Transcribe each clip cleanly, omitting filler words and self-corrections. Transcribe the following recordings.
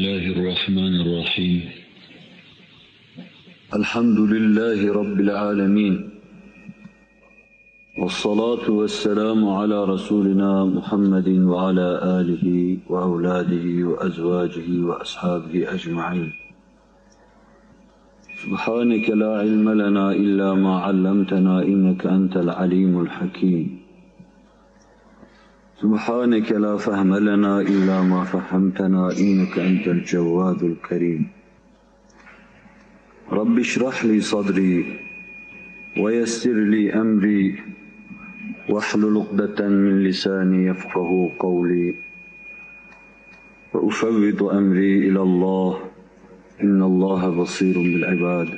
الله الرحمن الرحيم الحمد لله رب العالمين والصلاة والسلام على رسولنا محمد وعلى آله وأولاده وأزواجه وأصحابه أجمعين. سبحانك لا علم لنا إلا ما علمتنا إنك أنت العليم الحكيم. سبحانك لا فهم لنا إلا ما فهمتنا إنك أنت الجواد الكريم. رب اشرح لي صدري ويسر لي أمري واحلل عقدة من لساني يفقه قولي وأفوض أمري إلى الله إن الله بصير بالعباد.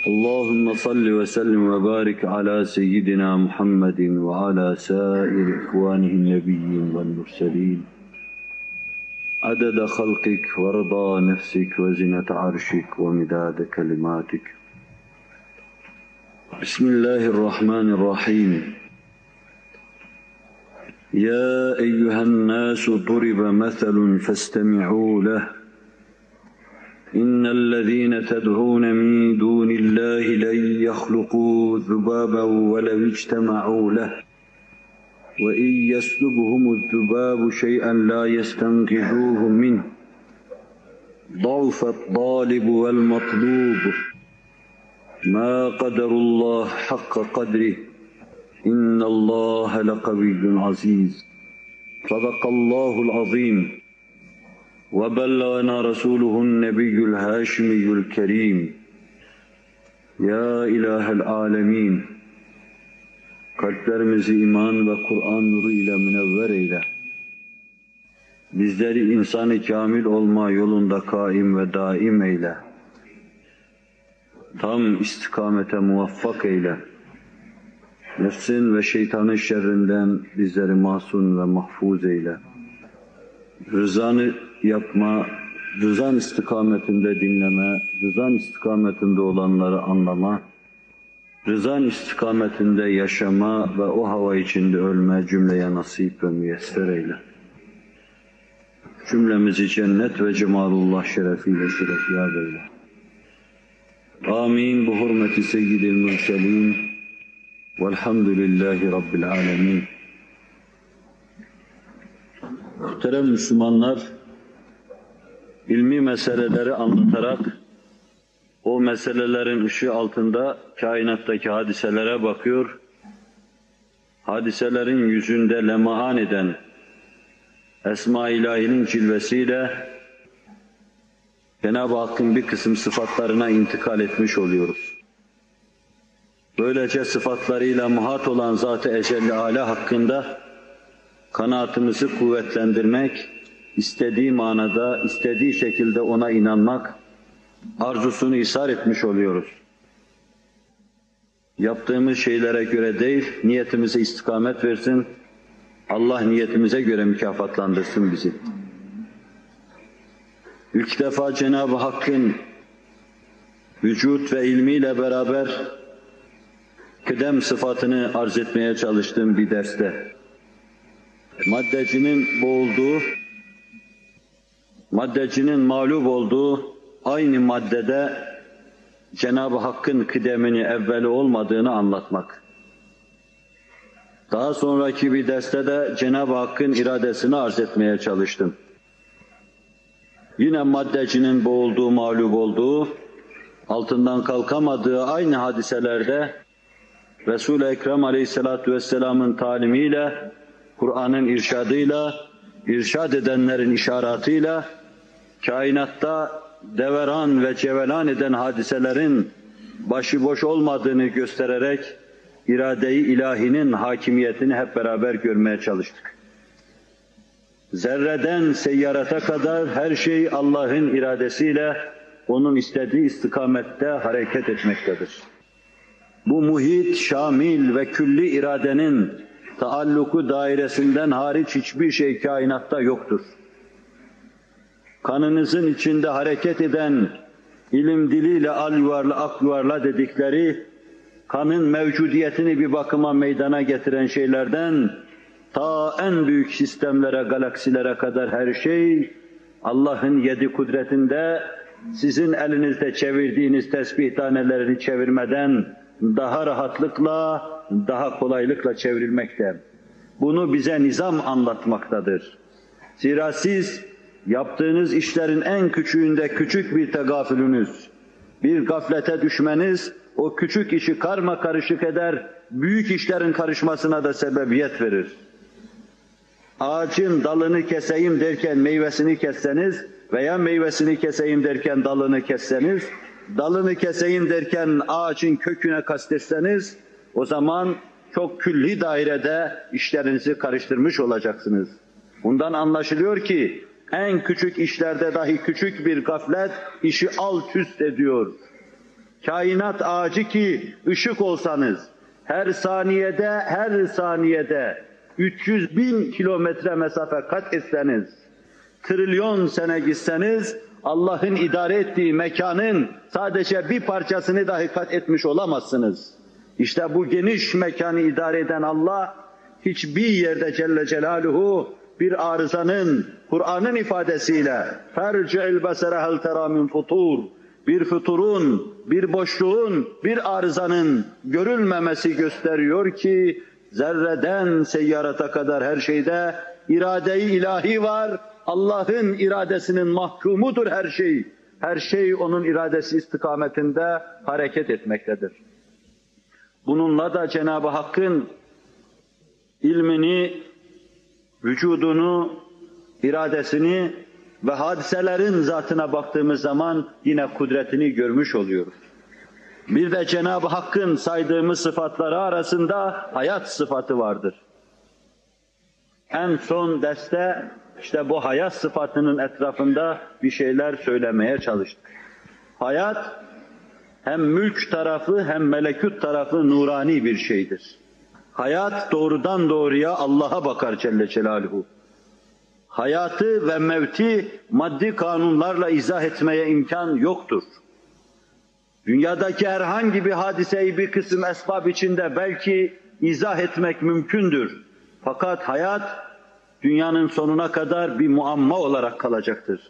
اللهم صل وسلم وبارك على سيدنا محمد وعلى سائر إخوانه النبيين والمرسلين عدد خلقك ورضا نفسك وزنة عرشك ومداد كلماتك. بسم الله الرحمن الرحيم. يا أيها الناس ضرب مثل فاستمعوا له إن الذين تدعون من دون الله لن يخلقوا ذبابا ولو اجتمعوا له وإن يسلبهم الذباب شيئا لا يستنقذوه منه ضعف الطالب والمطلوب ما قدر الله حق قدره إن الله لقوي عزيز. صدق الله العظيم وبلغنا رسوله النبي الهاشمي الكريم. Ya İlahel Alemin, kalplerimizi iman ve Kur'an nuru ile münevver eyle. Bizleri insan-ı kamil olma yolunda kaim ve daim eyle. Tam istikamete muvaffak eyle. Nefsin ve şeytanın şerrinden bizleri masum ve mahfuz eyle. Rızanı yapma, rızan istikametinde dinleme, rızan istikametinde olanları anlama, rızan istikametinde yaşama ve o hava içinde ölme cümleye nasip ve müyesser eyle. Cümlemizi cennet ve cemalullah şerefiyle şerefyab eyle. Amin. Bu hurmeti seyyidil mürselin velhamdülillahi rabbil alemin. Muhterem Müslümanlar, ilmi meseleleri anlatarak o meselelerin ışığı altında kainattaki hadiselere bakıyor, hadiselerin yüzünde lema'an eden Esma-i İlahi'nin cilvesiyle Cenab-ı Hakk'ın bir kısım sıfatlarına intikal etmiş oluyoruz. Böylece sıfatlarıyla muhat olan Zat-ı Ecelle Âlâ hakkında kanaatimizi kuvvetlendirmek, istediği manada, istediği şekilde ona inanmak arzusunu ishar etmiş oluyoruz. Yaptığımız şeylere göre değil, niyetimize istikamet versin, Allah niyetimize göre mükafatlandırsın bizi. İlk defa Cenab-ı Hakk'ın vücut ve ilmiyle beraber kıdem sıfatını arz etmeye çalıştığım bir derste, maddecinin mağlup olduğu aynı maddede Cenab-ı Hakk'ın kıdemini, evveli olmadığını anlatmak. Daha sonraki bir derste de Cenab-ı Hakk'ın iradesini arz etmeye çalıştım. Yine maddecinin boğulduğu, mağlup olduğu, altından kalkamadığı aynı hadiselerde Resul-i Ekrem Aleyhisselatü Vesselam'ın talimiyle, Kur'an'ın irşadıyla, irşad edenlerin işaretıyla, kainatta deveran ve cevelan eden hadiselerin başıboş olmadığını göstererek, irade-i ilahinin hakimiyetini hep beraber görmeye çalıştık. Zerreden seyyarata kadar her şey Allah'ın iradesiyle, onun istediği istikamette hareket etmektedir. Bu muhit, şamil ve külli iradenin taalluku dairesinden hariç hiçbir şey kainatta yoktur. Kanınızın içinde hareket eden, ilim diliyle al yuvarla, ak yuvarla dedikleri, kanın mevcudiyetini bir bakıma meydana getiren şeylerden ta en büyük sistemlere, galaksilere kadar her şey Allah'ın yedi kudretinde, sizin elinizde çevirdiğiniz tesbih tanelerini çevirmeden daha rahatlıkla, daha kolaylıkla çevrilmekte. Bunu bize nizam anlatmaktadır. Zira siz yaptığınız işlerin en küçüğünde küçük bir tegafülünüz, bir gaflete düşmeniz o küçük işi karma karışık eder, büyük işlerin karışmasına da sebebiyet verir. Ağacın dalını keseyim derken meyvesini kesseniz veya meyvesini keseyim derken dalını kesseniz, dalını keseyim derken ağacın köküne kastetseniz, o zaman çok külli dairede işlerinizi karıştırmış olacaksınız. Bundan anlaşılıyor ki en küçük işlerde dahi küçük bir gaflet işi alt üst ediyor. Kainat ağacı ki ışık olsanız, her saniyede 300 bin kilometre mesafe kat etseniz, trilyon sene gitseniz, Allah'ın idare ettiği mekanın sadece bir parçasını dahi kat etmiş olamazsınız. İşte bu geniş mekanı idare eden Allah, hiçbir yerde Celle Celaluhu bir arızanın, Kur'an'ın ifadesiyle فَرْجِعِ الْبَسَرَ هَلْ تَرَى مِنْ فُطُورٍ, bir füturun, bir boşluğun, bir arızanın görülmemesi gösteriyor ki zerreden seyyarata kadar her şeyde irade-i ilahi var. Allah'ın iradesinin mahkumudur her şey. Her şey onun iradesi istikametinde hareket etmektedir. Bununla da Cenab-ı Hakk'ın ilmini, vücudunu, iradesini ve hadiselerin zatına baktığımız zaman yine kudretini görmüş oluyoruz. Bir de Cenab-ı Hakk'ın saydığımız sıfatları arasında hayat sıfatı vardır. En son derste işte bu hayat sıfatının etrafında bir şeyler söylemeye çalıştık. Hayat hem mülk tarafı hem melekut tarafı nurani bir şeydir. Hayat doğrudan doğruya Allah'a bakar Celle Celaluhu. Hayatı ve mevti maddi kanunlarla izah etmeye imkan yoktur. Dünyadaki herhangi bir hadiseyi bir kısım esbab içinde belki izah etmek mümkündür. Fakat hayat dünyanın sonuna kadar bir muamma olarak kalacaktır.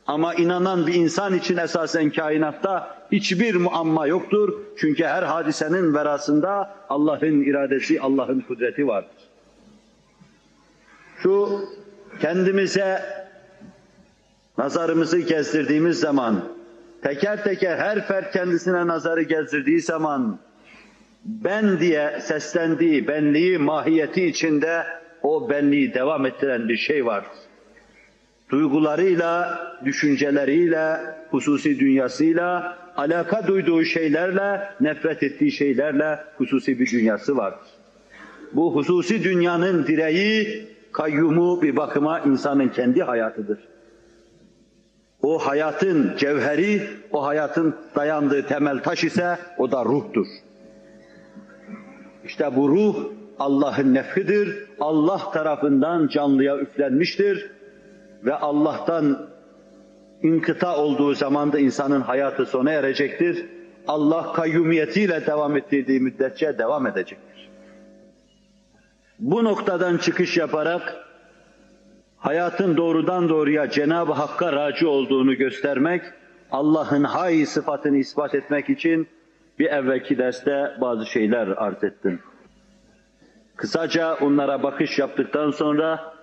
Ama inanan bir insan için esasen kainatta hiçbir muamma yoktur. Çünkü her hadisenin verasında Allah'ın iradesi, Allah'ın kudreti vardır. Şu kendimize nazarımızı gezdirdiğimiz zaman, teker teker her fert kendisine nazarı gezdirdiği zaman, ben diye seslendiği, benliği, mahiyeti içinde o benliği devam ettiren bir şey var. Duygularıyla, düşünceleriyle, hususi dünyasıyla, alaka duyduğu şeylerle, nefret ettiği şeylerle hususi bir dünyası vardır. Bu hususi dünyanın direği, kayyumu bir bakıma insanın kendi hayatıdır. O hayatın cevheri, o hayatın dayandığı temel taş ise o da ruhtur. İşte bu ruh Allah'ın nefhidir, Allah tarafından canlıya üflenmiştir ve Allah'tan inkıta olduğu zaman da insanın hayatı sona erecektir. Allah kayyumiyetiyle devam ettirdiği müddetçe devam edecektir. Bu noktadan çıkış yaparak hayatın doğrudan doğruya Cenab-ı Hakk'a raci olduğunu göstermek, Allah'ın hay sıfatını ispat etmek için bir evvelki derste bazı şeyler arz ettim. Kısaca onlara bakış yaptıktan sonra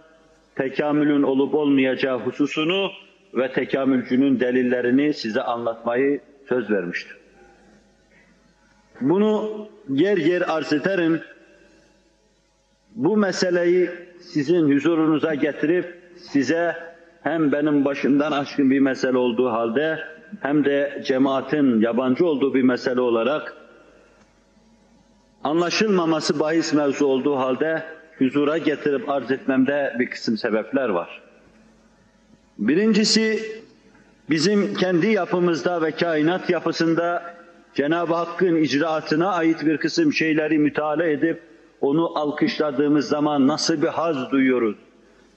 tekamülün olup olmayacağı hususunu ve tekamülcünün delillerini size anlatmayı söz vermiştim. Bunu yer yer arz ederim. Bu meseleyi sizin huzurunuza getirip size hem benim başımdan aşkın bir mesele olduğu halde hem de cemaatin yabancı olduğu bir mesele olarak anlaşılmaması bahis mevzu olduğu halde huzura getirip arz etmemde bir kısım sebepler var. Birincisi, bizim kendi yapımızda ve kainat yapısında Cenab-ı Hakk'ın icraatına ait bir kısım şeyleri müteala edip onu alkışladığımız zaman nasıl bir haz duyuyoruz,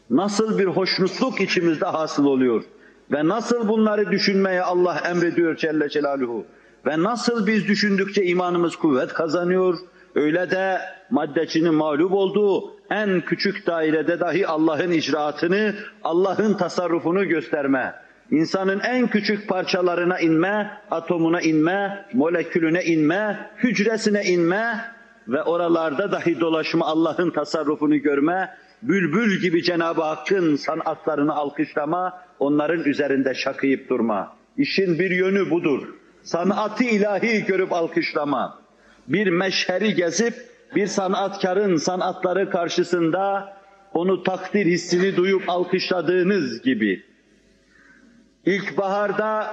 nasıl bir hoşnutluk içimizde hasıl oluyor ve nasıl bunları düşünmeye Allah emrediyor Celle Celaluhu ve nasıl biz düşündükçe imanımız kuvvet kazanıyor, öyle de maddecinin mağlup olduğu en küçük dairede dahi Allah'ın icraatını, Allah'ın tasarrufunu gösterme, insanın en küçük parçalarına inme, atomuna inme, molekülüne inme, hücresine inme ve oralarda dahi dolaşma, Allah'ın tasarrufunu görme, bülbül gibi Cenab-ı Hakk'ın sanatlarını alkışlama, onların üzerinde şakıyıp durma. İşin bir yönü budur. Sanat-ı ilahi görüp alkışlama. Bir meşheri gezip bir sanatkarın sanatları karşısında onu takdir hissini duyup alkışladığınız gibi. İlkbaharda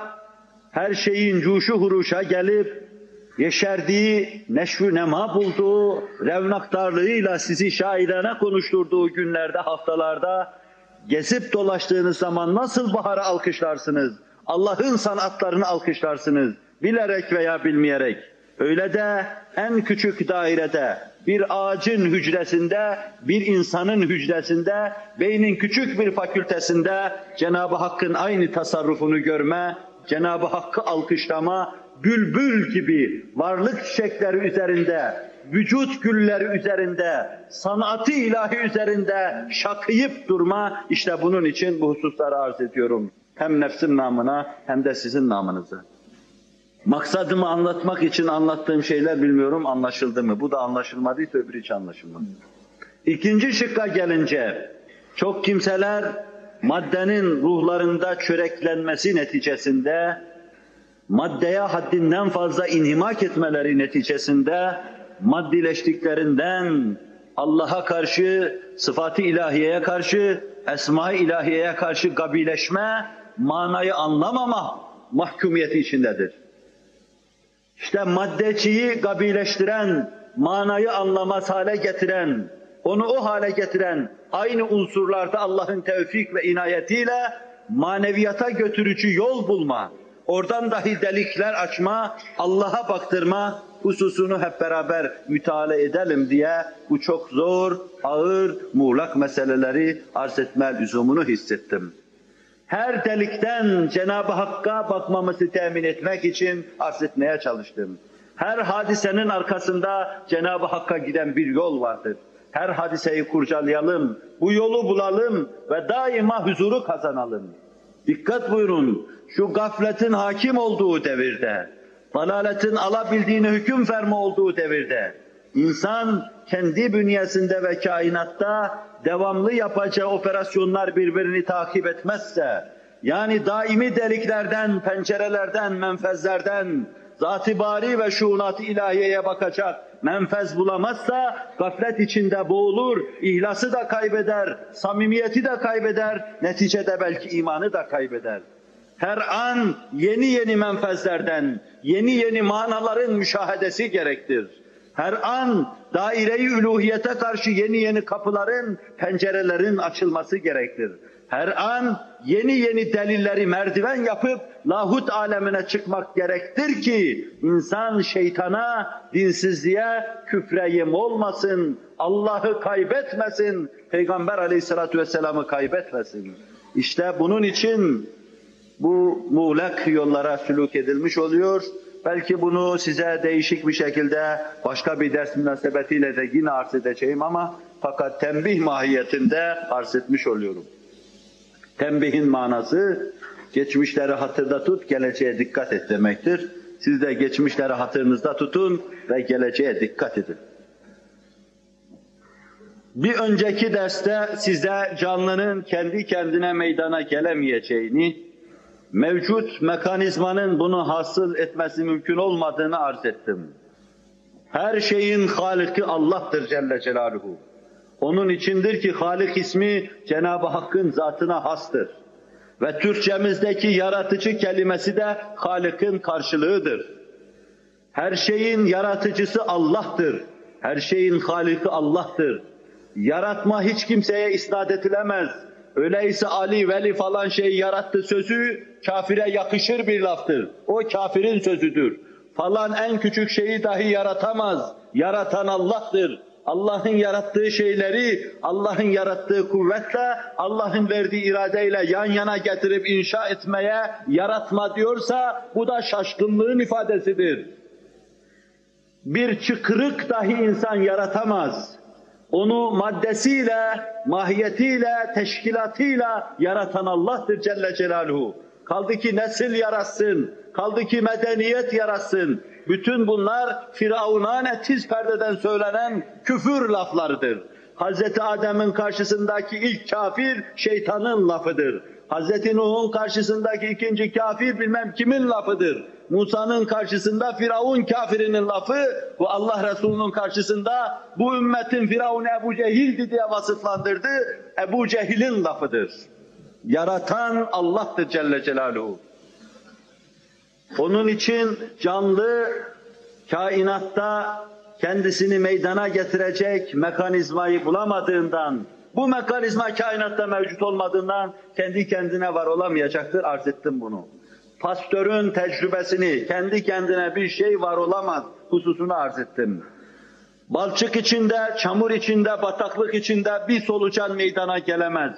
her şeyin cuşu huruşa gelip yeşerdiği, neşvü nema bulduğu, revnaktarlığıyla sizi şairane konuşturduğu günlerde, haftalarda gezip dolaştığınız zaman nasıl bahara alkışlarsınız? Allah'ın sanatlarını alkışlarsınız, bilerek veya bilmeyerek. Öyle de en küçük dairede, bir ağacın hücresinde, bir insanın hücresinde, beynin küçük bir fakültesinde Cenab-ı Hakk'ın aynı tasarrufunu görme, Cenab-ı Hakk'ı alkışlama, bülbül gibi varlık çiçekleri üzerinde, vücut gülleri üzerinde, sanatı ilahi üzerinde şakıyıp durma, işte bunun için bu hususları arz ediyorum. Hem nefsim namına hem de sizin namınıza. Maksadımı anlatmak için anlattığım şeyler bilmiyorum anlaşıldı mı? Bu da anlaşılmadıysa öbürü hiç anlaşılmadı. İkinci şıkka gelince, çok kimseler maddenin ruhlarında çöreklenmesi neticesinde, maddeye haddinden fazla inhimak etmeleri neticesinde, maddileştiklerinden Allah'a karşı, sıfat-ı ilahiyeye karşı, esma-i ilahiyeye karşı gabileşme, manayı anlamama mahkumiyeti içindedir. İşte maddeciyi gabileştiren, manayı anlamaz hale getiren, onu o hale getiren, aynı unsurlarda Allah'ın tevfik ve inayetiyle maneviyata götürücü yol bulma, oradan dahi delikler açma, Allah'a baktırma hususunu hep beraber müteala edelim diye bu çok zor, ağır, muğlak meseleleri arz etme lüzumunu hissettim. Her delikten Cenab-ı Hakk'a bakmamızı temin etmek için arz etmeye çalıştım. Her hadisenin arkasında Cenab-ı Hakk'a giden bir yol vardır. Her hadiseyi kurcalayalım, bu yolu bulalım ve daima huzuru kazanalım. Dikkat buyurun, şu gafletin hakim olduğu devirde, dalaletin alabildiğini hüküm ferma olduğu devirde, insan kendi bünyesinde ve kainatta devamlı yapacağı operasyonlar birbirini takip etmezse, yani daimi deliklerden, pencerelerden, menfezlerden, zat-ı bari ve şuunat-ı ilahiyeye bakacak menfez bulamazsa, gaflet içinde boğulur, ihlası da kaybeder, samimiyeti de kaybeder, neticede belki imanı da kaybeder. Her an yeni yeni menfezlerden, yeni yeni manaların müşahedesi gerektir. Her an daire-i üluhiyete karşı yeni yeni kapıların, pencerelerin açılması gerektir. Her an yeni yeni delilleri merdiven yapıp lahut alemine çıkmak gerektir ki insan şeytana, dinsizliğe, küfre yem olmasın, Allah'ı kaybetmesin, Peygamber Aleyhisselatü Vesselam'ı kaybetmesin. İşte bunun için bu muğlak yollara sülûk edilmiş oluyor. Belki bunu size değişik bir şekilde başka bir ders münasebetiyle de yine arz edeceğim ama fakat tembih mahiyetinde arz etmiş oluyorum. Tembihin manası geçmişleri hatırda tut, geleceğe dikkat et demektir. Siz de geçmişleri hatırınızda tutun ve geleceğe dikkat edin. Bir önceki derste size canlının kendi kendine meydana gelemeyeceğini, mevcut mekanizmanın bunu hasıl etmesi mümkün olmadığını arz ettim. Her şeyin Haliki Allah'tır Celle Celaluhu. Onun içindir ki Halik ismi Cenab-ı Hakk'ın zatına hastır. Ve Türkçemizdeki yaratıcı kelimesi de Halik'in karşılığıdır. Her şeyin yaratıcısı Allah'tır. Her şeyin Haliki Allah'tır. Yaratma hiç kimseye isnat edilemez. Öyleyse Ali, Veli falan şeyi yarattı sözü kafire yakışır bir laftır. O kafirin sözüdür. Falan en küçük şeyi dahi yaratamaz. Yaratan Allah'tır. Allah'ın yarattığı şeyleri, Allah'ın yarattığı kuvvetle, Allah'ın verdiği iradeyle yan yana getirip inşa etmeye yaratma diyorsa bu da şaşkınlığın ifadesidir. Bir çıkrık dahi insan yaratamaz. Onu maddesiyle, mahiyetiyle, teşkilatıyla yaratan Allah'tır Celle Celaluhu. Kaldı ki nesil yaratsın, kaldı ki medeniyet yaratsın. Bütün bunlar firavunane tiz perdeden söylenen küfür laflarıdır. Hazreti Adem'in karşısındaki ilk kafir şeytanın lafıdır. Hazreti Nuh'un karşısındaki ikinci kafir bilmem kimin lafıdır. Musa'nın karşısında Firavun kafirinin lafı, bu Allah Resulü'nün karşısında bu ümmetin Firavun Ebu Cehil'di diye vasıflandırdı, Ebu Cehil'in lafıdır. Yaratan Allah'tır Celle Celaluhu. Onun için canlı kainatta kendisini meydana getirecek mekanizmayı bulamadığından, bu mekanizma kainatta mevcut olmadığından kendi kendine var olamayacaktır, arz ettim bunu. Pasteur'ün tecrübesini, kendi kendine bir şey var olamaz hususunu arz ettim. Balçık içinde, çamur içinde, bataklık içinde bir solucan meydana gelemez.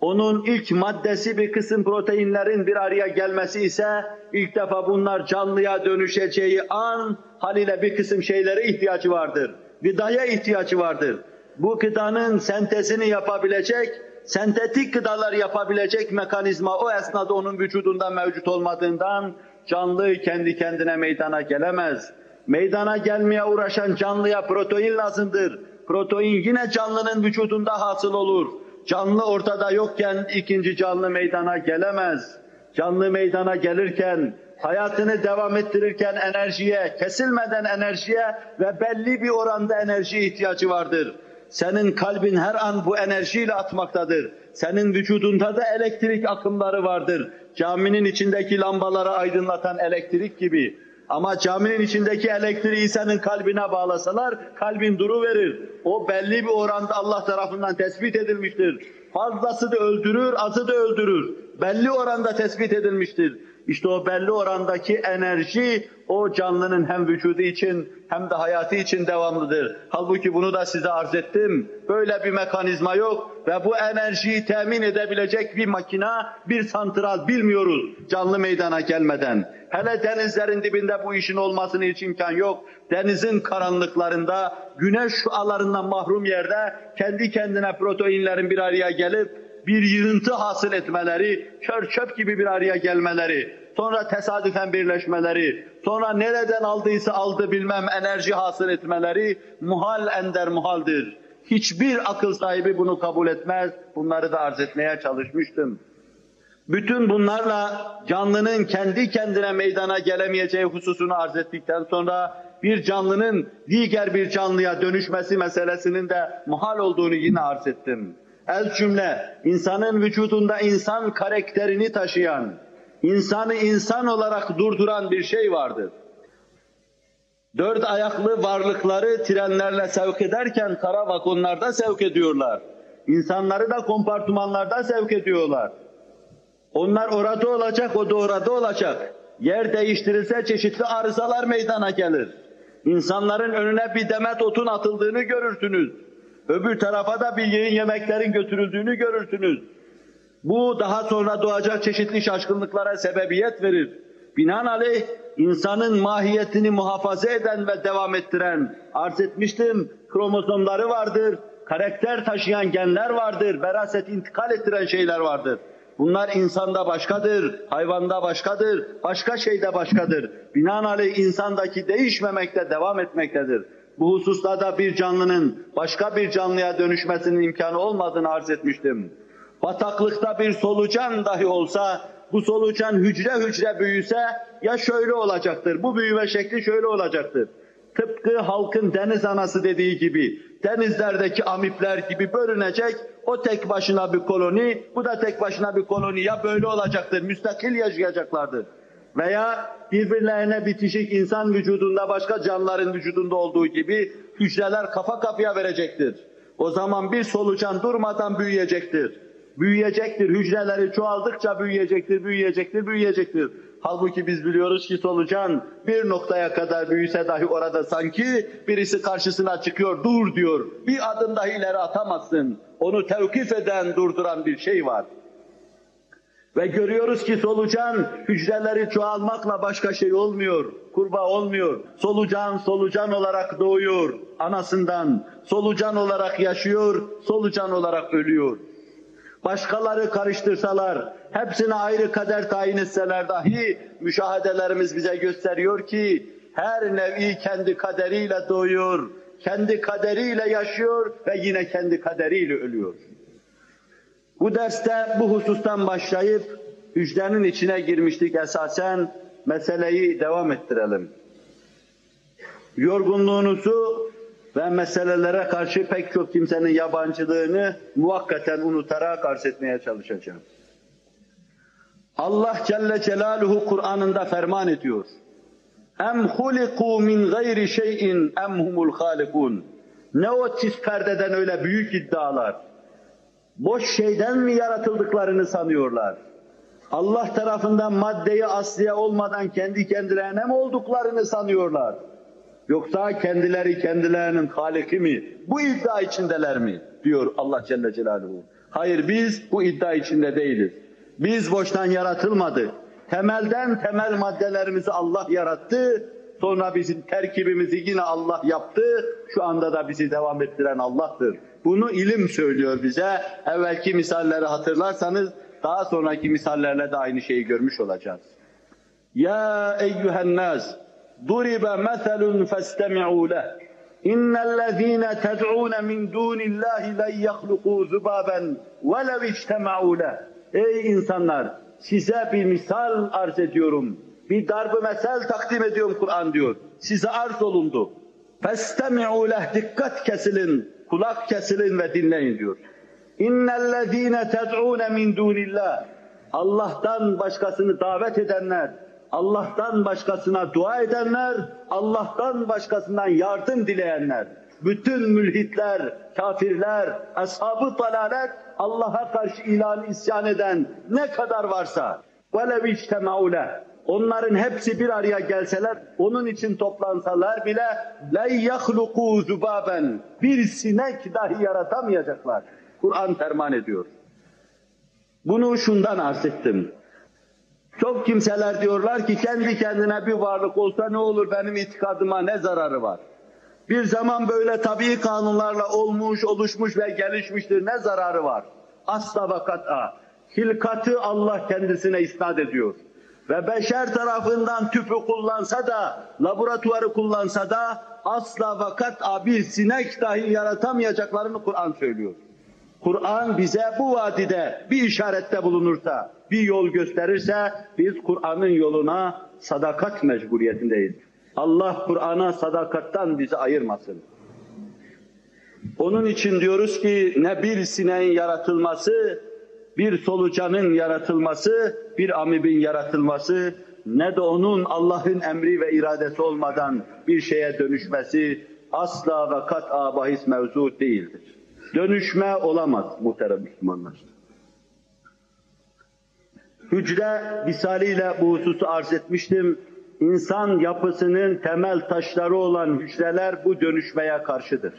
Onun ilk maddesi bir kısım proteinlerin bir araya gelmesi ise ilk defa bunlar canlıya dönüşeceği an haliyle bir kısım şeylere ihtiyacı vardır. Gıdaya ihtiyacı vardır. Bu gıdanın sentezini yapabilecek, sentetik gıdalar yapabilecek mekanizma o esnada onun vücudunda mevcut olmadığından canlı kendi kendine meydana gelemez. Meydana gelmeye uğraşan canlıya protein lazımdır. Protein yine canlının vücudunda hasıl olur. Canlı ortada yokken ikinci canlı meydana gelemez. Canlı meydana gelirken, hayatını devam ettirirken enerjiye, kesilmeden enerjiye ve belli bir oranda enerjiye ihtiyacı vardır. Senin kalbin her an bu enerjiyle atmaktadır. Senin vücudunda da elektrik akımları vardır. Caminin içindeki lambaları aydınlatan elektrik gibi. Ama caminin içindeki elektriği senin kalbine bağlasalar, kalbin duruverir. O belli bir oranda Allah tarafından tespit edilmiştir. Fazlası da öldürür, azı da öldürür. Belli oranda tespit edilmiştir. İşte o belli orandaki enerji, o canlının hem vücudu için hem de hayatı için devamlıdır. Halbuki bunu da size arz ettim. Böyle bir mekanizma yok ve bu enerjiyi temin edebilecek bir makina, bir santral bilmiyoruz canlı meydana gelmeden. Hele denizlerin dibinde bu işin olmasının hiç imkan yok. Denizin karanlıklarında, güneş şualarından mahrum yerde kendi kendine proteinlerin bir araya gelip bir yığıntı hasıl etmeleri, kör çöp gibi bir araya gelmeleri, sonra tesadüfen birleşmeleri, sonra nereden aldıysa aldı bilmem enerji hasıl etmeleri muhal ender muhaldir. Hiçbir akıl sahibi bunu kabul etmez. Bunları da arz etmeye çalışmıştım. Bütün bunlarla canlının kendi kendine meydana gelemeyeceği hususunu arz ettikten sonra bir canlının diğer bir canlıya dönüşmesi meselesinin de muhal olduğunu yine arz ettim. El cümle, insanın vücudunda insan karakterini taşıyan, insanı insan olarak durduran bir şey vardır. Dört ayaklı varlıkları trenlerle sevk ederken kara vagonlarda sevk ediyorlar. İnsanları da kompartımanlarda sevk ediyorlar. Onlar orada olacak, o da orada olacak. Yer değiştirilse çeşitli arızalar meydana gelir. İnsanların önüne bir demet otun atıldığını görürsünüz. Öbür tarafa da bir yığın yemeklerin götürüldüğünü görürsünüz. Bu daha sonra doğacak çeşitli şaşkınlıklara sebebiyet verir. Binaenaleyh insanın mahiyetini muhafaza eden ve devam ettiren, arz etmiştim, kromozomları vardır, karakter taşıyan genler vardır, veraset intikal ettiren şeyler vardır. Bunlar insanda başkadır, hayvanda başkadır, başka şeyde başkadır. Binaenaleyh insandaki değişmemekte devam etmektedir. Bu hususlarda bir canlının başka bir canlıya dönüşmesinin imkanı olmadığını arz etmiştim. Bataklıkta bir solucan dahi olsa, bu solucan hücre hücre büyüse ya şöyle olacaktır, bu büyüme şekli şöyle olacaktır. Tıpkı halkın deniz anası dediği gibi, denizlerdeki amipler gibi bölünecek, o tek başına bir koloni, bu da tek başına bir koloni, ya böyle olacaktır, müstakil yaşayacaklardır. Veya birbirlerine bitişik insan vücudunda başka canlıların vücudunda olduğu gibi hücreler kafa kafaya verecektir. O zaman bir solucan durmadan büyüyecektir. Büyüyecektir, hücreleri çoğaldıkça büyüyecektir, büyüyecektir, büyüyecektir. Halbuki biz biliyoruz ki solucan bir noktaya kadar büyüse dahi orada sanki birisi karşısına çıkıyor, dur diyor. Bir adım dahi ileri atamazsın. Onu tevkif eden, durduran bir şey var. Ve görüyoruz ki solucan hücreleri çoğalmakla başka şey olmuyor, kurbağa olmuyor. Solucan olarak doğuyor anasından, solucan olarak yaşıyor, solucan olarak ölüyor. Başkaları karıştırsalar, hepsine ayrı kader tayin etseler dahi müşahedelerimiz bize gösteriyor ki her nevi kendi kaderiyle doğuyor, kendi kaderiyle yaşıyor ve yine kendi kaderiyle ölüyor. Bu derste bu husustan başlayıp hücrenin içine girmiştik esasen, meseleyi devam ettirelim. Yorgunluğunuzu ve meselelere karşı pek çok kimsenin yabancılığını muvakkaten unutarak arz etmeye çalışacağım. Allah Celle Celaluhu Kur'an'ında ferman ediyor. Em huliku min gayri şeyin em humul halikun. Ne o tiz perdeden öyle büyük iddialar. Boş şeyden mi yaratıldıklarını sanıyorlar? Allah tarafından maddeyi asliye olmadan kendi kendilerine mi olduklarını sanıyorlar? Yoksa kendilerinin Haliki mi? Bu iddia içindeler mi? Diyor Allah Celle Celaluhu. Hayır, biz bu iddia içinde değiliz. Biz boştan yaratılmadık. Temel maddelerimizi Allah yarattı. Sonra bizim terkibimizi yine Allah yaptı. Şu anda da bizi devam ettiren Allah'tır. Bunu ilim söylüyor bize. Evvelki misalleri hatırlarsanız daha sonraki misallerle de aynı şeyi görmüş olacağız. Ya eyyühen nas, duribe meselun festemi'u leh. İnnellezîne ted'ûne min dûnillâhi len yahlukû zubâben velev içtema'û leh. Ey insanlar! Size bir misal arz ediyorum. Bir darb-ı mesel takdim ediyorum Kur'an diyor. Size arz olundu. فَاسْتَمِعُوا لَهْ Dikkat kesilin, kulak kesilin ve dinleyin diyor. اِنَّ الَّذ۪ينَ تَدْعُونَ مِنْ دُونِ اللّٰهِ Allah'tan başkasını davet edenler, Allah'tan başkasına dua edenler, Allah'tan başkasından yardım dileyenler, bütün mülhitler, kafirler, ashab-ı dalalet, Allah'a karşı ilan isyan eden ne kadar varsa وَلَوْ اِجْتَمَعُوا لَهُ Onların hepsi bir araya gelseler, onun için toplansalar bile لَنْ يَخْلُقُوا ذُبَابًا Bir sinek dahi yaratamayacaklar. Kur'an ferman ediyor. Bunu şundan arz ettim. Çok kimseler diyorlar ki kendi kendine bir varlık olsa ne olur, benim itikadıma ne zararı var? Bir zaman böyle tabii kanunlarla olmuş, oluşmuş ve gelişmiştir, ne zararı var? Asla ve kat'a. Hilkatı Allah kendisine isnat ediyor. Ve beşer tarafından tüpü kullansa da, laboratuvarı kullansa da asla ve kat'a bir sinek dahi yaratamayacaklarını Kur'an söylüyor. Kur'an bize bu vadide bir işarette bulunursa, bir yol gösterirse biz Kur'an'ın yoluna sadakat mecburiyetindeyiz. Allah Kur'an'a sadakattan bizi ayırmasın. Onun için diyoruz ki ne bir sineğin yaratılması, bir solucanın yaratılması, bir amibin yaratılması, ne de onun Allah'ın emri ve iradesi olmadan bir şeye dönüşmesi asla ve kat'a bahis mevzu değildir. Dönüşme olamaz muhterem Müslümanlar. Hücre misaliyle bu hususu arz etmiştim. İnsan yapısının temel taşları olan hücreler bu dönüşmeye karşıdır.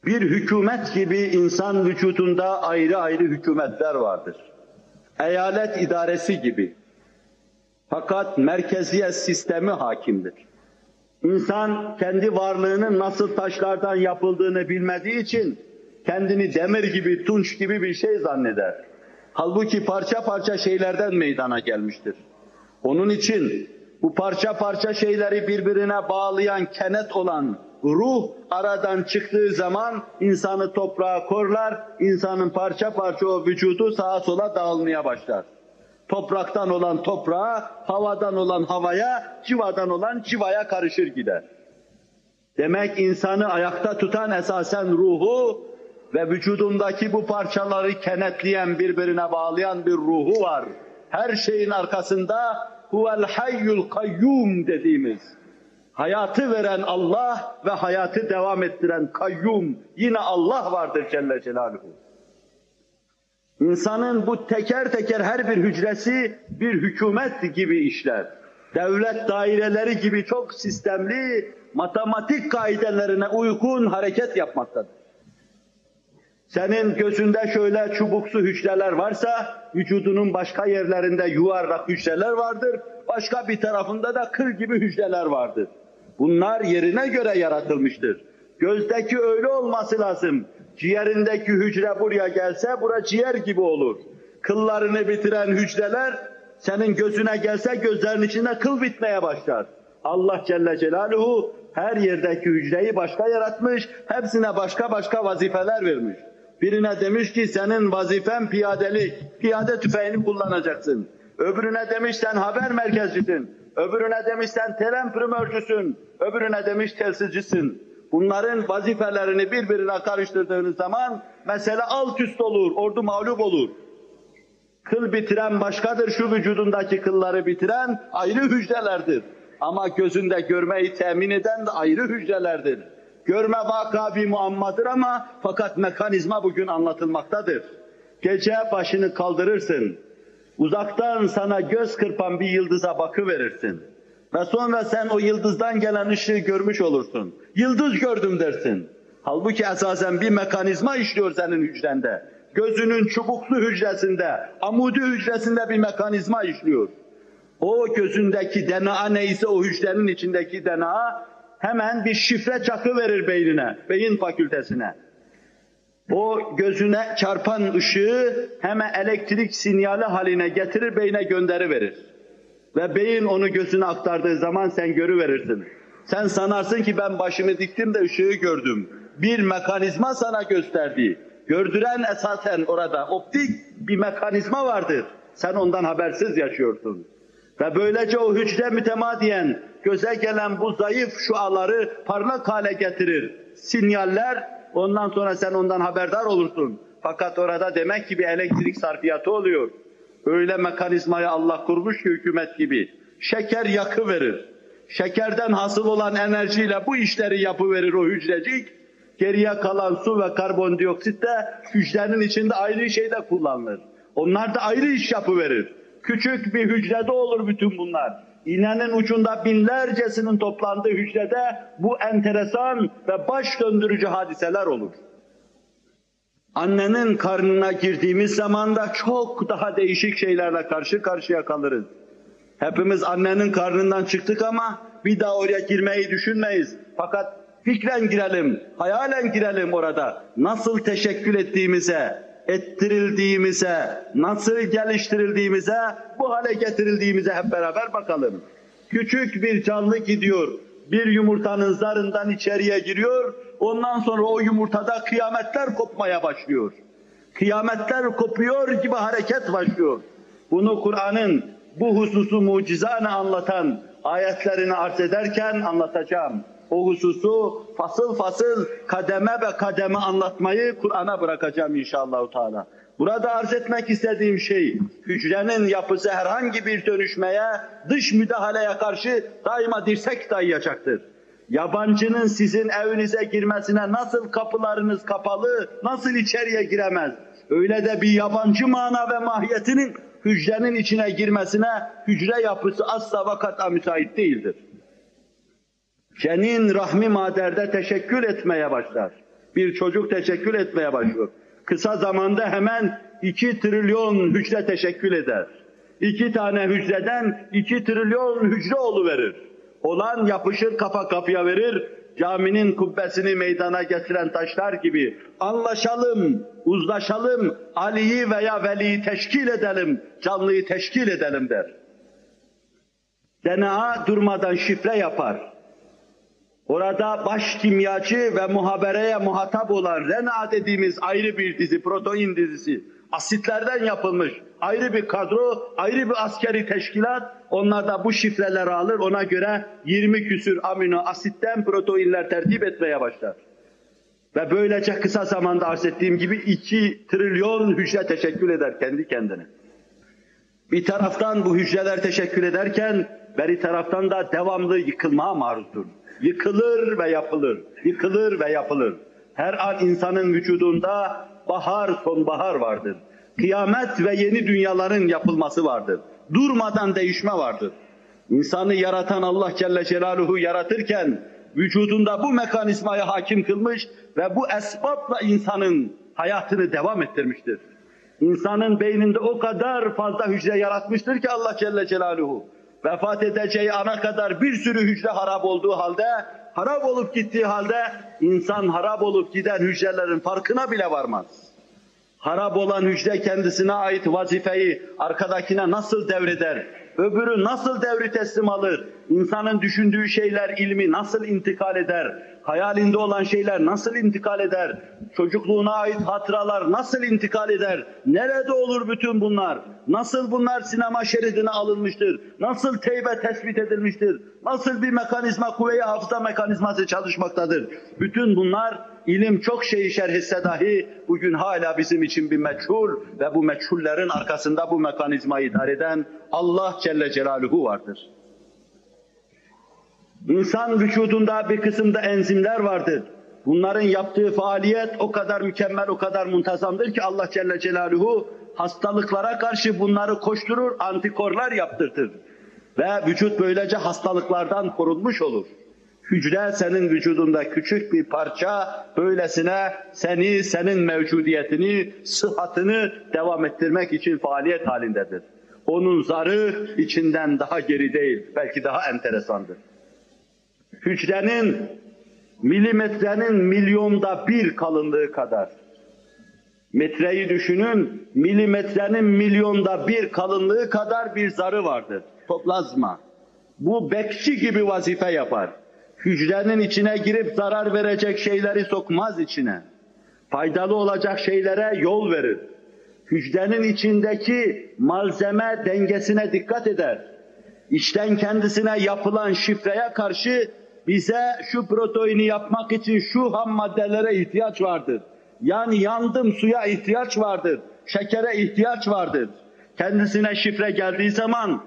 Bir hükümet gibi insan vücudunda ayrı ayrı hükümetler vardır. Eyalet idaresi gibi. Fakat merkeziyet sistemi hakimdir. İnsan kendi varlığının nasıl taşlardan yapıldığını bilmediği için kendini demir gibi, tunç gibi bir şey zanneder. Halbuki parça parça şeylerden meydana gelmiştir. Onun için bu parça parça şeyleri birbirine bağlayan, kenet olan ruh aradan çıktığı zaman insanı toprağa korlar, insanın parça parça o vücudu sağa sola dağılmaya başlar. Topraktan olan toprağa, havadan olan havaya, civadan olan civaya karışır gider. Demek insanı ayakta tutan esasen ruhu ve vücudundaki bu parçaları kenetleyen, birbirine bağlayan bir ruhu var. Her şeyin arkasında huvel hayyul kayyum dediğimiz, hayatı veren Allah ve hayatı devam ettiren kayyum, yine Allah vardır Celle Celaluhu. İnsanın bu teker teker her bir hücresi bir hükümet gibi işler. Devlet daireleri gibi çok sistemli, matematik kaidelerine uygun hareket yapmaktadır. Senin gözünde şöyle çubuksu hücreler varsa, vücudunun başka yerlerinde yuvarlak hücreler vardır, başka bir tarafında da kıl gibi hücreler vardır. Bunlar yerine göre yaratılmıştır. Gözdeki öyle olması lazım. Ciğerindeki hücre buraya gelse, bura ciğer gibi olur. Kıllarını bitiren hücreler, senin gözüne gelse gözlerin içinde kıl bitmeye başlar. Allah Celle Celaluhu her yerdeki hücreyi başka yaratmış, hepsine başka başka vazifeler vermiş. Birine demiş ki senin vazifen piyadelik, piyade tüfeğini kullanacaksın. Öbürüne demiş sen haber merkezcisin. Öbürüne demiş sen telemprimörcüsün. Öbürüne demiş telsizcisin. Bunların vazifelerini birbirine karıştırdığınız zaman mesele alt üst olur, ordu mağlup olur. Kıl bitiren başkadır, şu vücudundaki kılları bitiren ayrı hücrelerdir. Ama gözünde görmeyi temin eden de ayrı hücrelerdir. Görme vaka bir muammadır ama fakat mekanizma bugün anlatılmaktadır. Gece başını kaldırırsın, uzaktan sana göz kırpan bir yıldıza bakıverirsin. Ve sonra sen o yıldızdan gelen ışığı görmüş olursun. Yıldız gördüm dersin. Halbuki esasen bir mekanizma işliyor senin hücrende. Gözünün çubuklu hücresinde, amudi hücresinde bir mekanizma işliyor. O gözündeki DNA neyse o hücrenin içindeki DNA hemen bir şifre çakı verir beynine, beyin fakültesine. O gözüne çarpan ışığı hemen elektrik sinyali haline getirir, beyne gönderiverir. Ve beyin onu gözüne aktardığı zaman sen görüverirsin. Sen sanarsın ki ben başımı diktim de ışığı gördüm. Bir mekanizma sana gösterdi. Gördüren esasen orada optik bir mekanizma vardır. Sen ondan habersiz yaşıyorsun. Ve böylece o hücre mütemadiyen göze gelen bu zayıf şuaları parlak hale getirir. Sinyaller, ondan sonra sen ondan haberdar olursun. Fakat orada demek ki bir elektrik sarfiyatı oluyor. Öyle mekanizmayı Allah kurmuş ki hükümet gibi. Şeker yakıverir. Şekerden hasıl olan enerjiyle bu işleri yapıverir o hücrecik. Geriye kalan su ve karbondioksit de hücrenin içinde ayrı şeyde kullanılır. Onlar da ayrı iş yapıverir. Küçük bir hücrede olur bütün bunlar. İğnenin ucunda binlercesinin toplandığı hücrede bu enteresan ve baş döndürücü hadiseler olur. Annenin karnına girdiğimiz zaman da çok daha değişik şeylerle karşı karşıya kalırız. Hepimiz annenin karnından çıktık ama bir daha oraya girmeyi düşünmeyiz. Fakat fikren girelim, hayalen girelim orada. Nasıl teşekkül ettirildiğimize, nasıl geliştirildiğimize, bu hale getirildiğimize hep beraber bakalım. Küçük bir canlı gidiyor, bir yumurtanın zarından içeriye giriyor, ondan sonra o yumurtada kıyametler kopmaya başlıyor. Kıyametler kopuyor gibi hareket başlıyor. Bunu Kur'an'ın bu hususu mucizane anlatan ayetlerini arz ederken anlatacağım. O hususu fasıl fasıl, kademe ve kademe anlatmayı Kur'an'a bırakacağım inşallah Teala. Burada arz etmek istediğim şey, hücrenin yapısı herhangi bir dönüşmeye, dış müdahaleye karşı daima dirsek dayayacaktır. Yabancının sizin evinize girmesine nasıl kapılarınız kapalı, nasıl içeriye giremez? Öyle de bir yabancı mana ve mahiyetinin hücrenin içine girmesine hücre yapısı asla ve kat'a müsait değildir. Cenin rahmi maderde teşekkül etmeye başlar. Bir çocuk teşekkül etmeye başlıyor. Kısa zamanda hemen 2 trilyon hücre teşekkül eder. 2 tane hücreden 2 trilyon hücre oluverir. Olan yapışır kafa kapıya verir, caminin kubbesini meydana getiren taşlar gibi anlaşalım, uzlaşalım, Ali'yi veya Veli'yi teşkil edelim, canlıyı teşkil edelim der. DNA durmadan şifre yapar. Orada baş kimyacı ve muhabereye muhatap olan RNA dediğimiz ayrı bir dizi, protein dizisi, asitlerden yapılmış ayrı bir kadro, ayrı bir askeri teşkilat, onlar da bu şifreleri alır, ona göre 20 küsür amino asitten proteinler tertip etmeye başlar. Ve böylece kısa zamanda arz ettiğim gibi 2 trilyon hücre teşekkül eder kendi kendine. Bir taraftan bu hücreler teşekkül ederken, beri taraftan da devamlı yıkılmaya maruzdur. Yıkılır ve yapılır, yıkılır ve yapılır. Her an insanın vücudunda bahar, sonbahar vardır. Kıyamet ve yeni dünyaların yapılması vardır. Durmadan değişme vardır. İnsanı yaratan Allah Celle Celaluhu yaratırken vücudunda bu mekanizmaya hakim kılmış ve bu esbabla insanın hayatını devam ettirmiştir. İnsanın beyninde o kadar fazla hücre yaratmıştır ki Allah Celle Celaluhu, vefat edeceği ana kadar bir sürü hücre harap olduğu halde, harap olup gittiği halde, insan harap olup giden hücrelerin farkına bile varmaz. Harap olan hücre kendisine ait vazifeyi arkadakine nasıl devreder, öbürü nasıl devri teslim alır, insanın düşündüğü şeyler ilmi nasıl intikal eder, hayalinde olan şeyler nasıl intikal eder, çocukluğuna ait hatıralar nasıl intikal eder, nerede olur bütün bunlar, nasıl bunlar sinema şeridine alınmıştır, nasıl teybe tespit edilmiştir, nasıl bir mekanizma, kuvve-i hafıza mekanizması çalışmaktadır. Bütün bunlar ilim çok şeyi şerh etse dahi bugün hala bizim için bir meçhul ve bu meçhullerin arkasında bu mekanizmayı idare eden Allah Celle Celaluhu vardır. İnsan vücudunda bir kısımda enzimler vardır. Bunların yaptığı faaliyet o kadar mükemmel, o kadar muntazamdır ki Allah Celle Celaluhu hastalıklara karşı bunları koşturur, antikorlar yaptırtır. Ve vücut böylece hastalıklardan korunmuş olur. Hücre senin vücudunda küçük bir parça, böylesine seni, senin mevcudiyetini, sıhhatini devam ettirmek için faaliyet halindedir. Onun zarı içinden daha geri değil, belki daha enteresandır. Hücrenin, milimetrenin milyonda bir kalınlığı kadar. Metreyi düşünün, milimetrenin milyonda bir kalınlığı kadar bir zarı vardır. Toplazma. Bu bekçi gibi vazife yapar. Hücrenin içine girip zarar verecek şeyleri sokmaz içine. Faydalı olacak şeylere yol verir. Hücrenin içindeki malzeme dengesine dikkat eder. İçten kendisine yapılan şifreye karşı bize şu proteini yapmak için şu ham maddelere ihtiyaç vardır. Yani yandım suya ihtiyaç vardır, şekere ihtiyaç vardır. Kendisine şifre geldiği zaman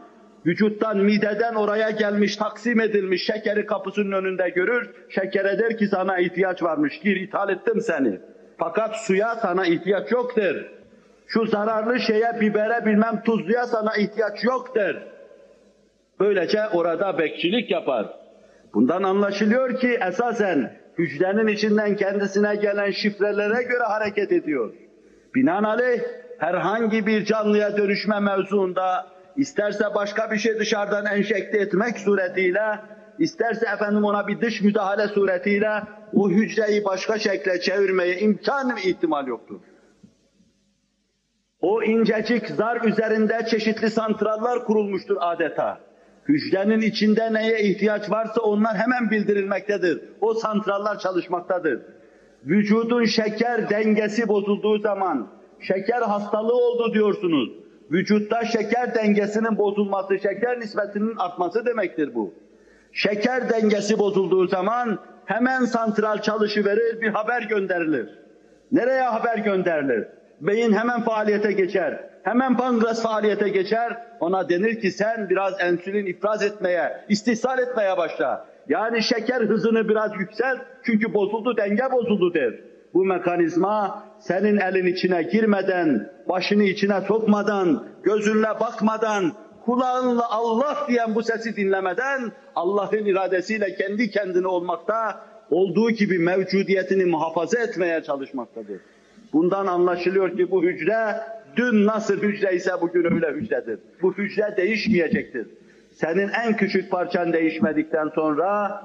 vücuttan, mideden oraya gelmiş, taksim edilmiş şekeri kapısının önünde görür. Şekere der ki sana ihtiyaç varmış, gir ithal ettim seni. Fakat suya sana ihtiyaç yoktur. Şu zararlı şeye, bibere bilmem tuzluya sana ihtiyaç yoktur. Böylece orada bekçilik yapar. Bundan anlaşılıyor ki esasen hücrenin içinden kendisine gelen şifrelere göre hareket ediyor. Binaenaleyh herhangi bir canlıya dönüşme mevzuunda isterse başka bir şey dışarıdan enjekte etmek suretiyle, isterse efendim ona bir dış müdahale suretiyle o hücreyi başka şekle çevirmeye imkan ve ihtimal yoktur. O incecik zar üzerinde çeşitli santrallar kurulmuştur adeta. Hücrenin içinde neye ihtiyaç varsa onlar hemen bildirilmektedir. O santrallar çalışmaktadır. Vücudun şeker dengesi bozulduğu zaman, şeker hastalığı oldu diyorsunuz. Vücutta şeker dengesinin bozulması, şeker nispetinin artması demektir bu. Şeker dengesi bozulduğu zaman hemen santral çalışıverir, bir haber gönderilir. Nereye haber gönderilir? Beyin hemen faaliyete geçer. Hemen pankreas faaliyete geçer. Ona denir ki sen biraz insülin ifraz etmeye, istihsal etmeye başla. Yani şeker hızını biraz yükselt çünkü bozuldu, denge bozuldu der. Bu mekanizma senin elin içine girmeden, başını içine sokmadan, gözünle bakmadan, kulağınla Allah diyen bu sesi dinlemeden Allah'ın iradesiyle kendi kendine olmakta, olduğu gibi mevcudiyetini muhafaza etmeye çalışmaktadır. Bundan anlaşılıyor ki bu hücre dün nasıl hücre ise bugün öyle hücredir. Bu hücre değişmeyecektir. Senin en küçük parçan değişmedikten sonra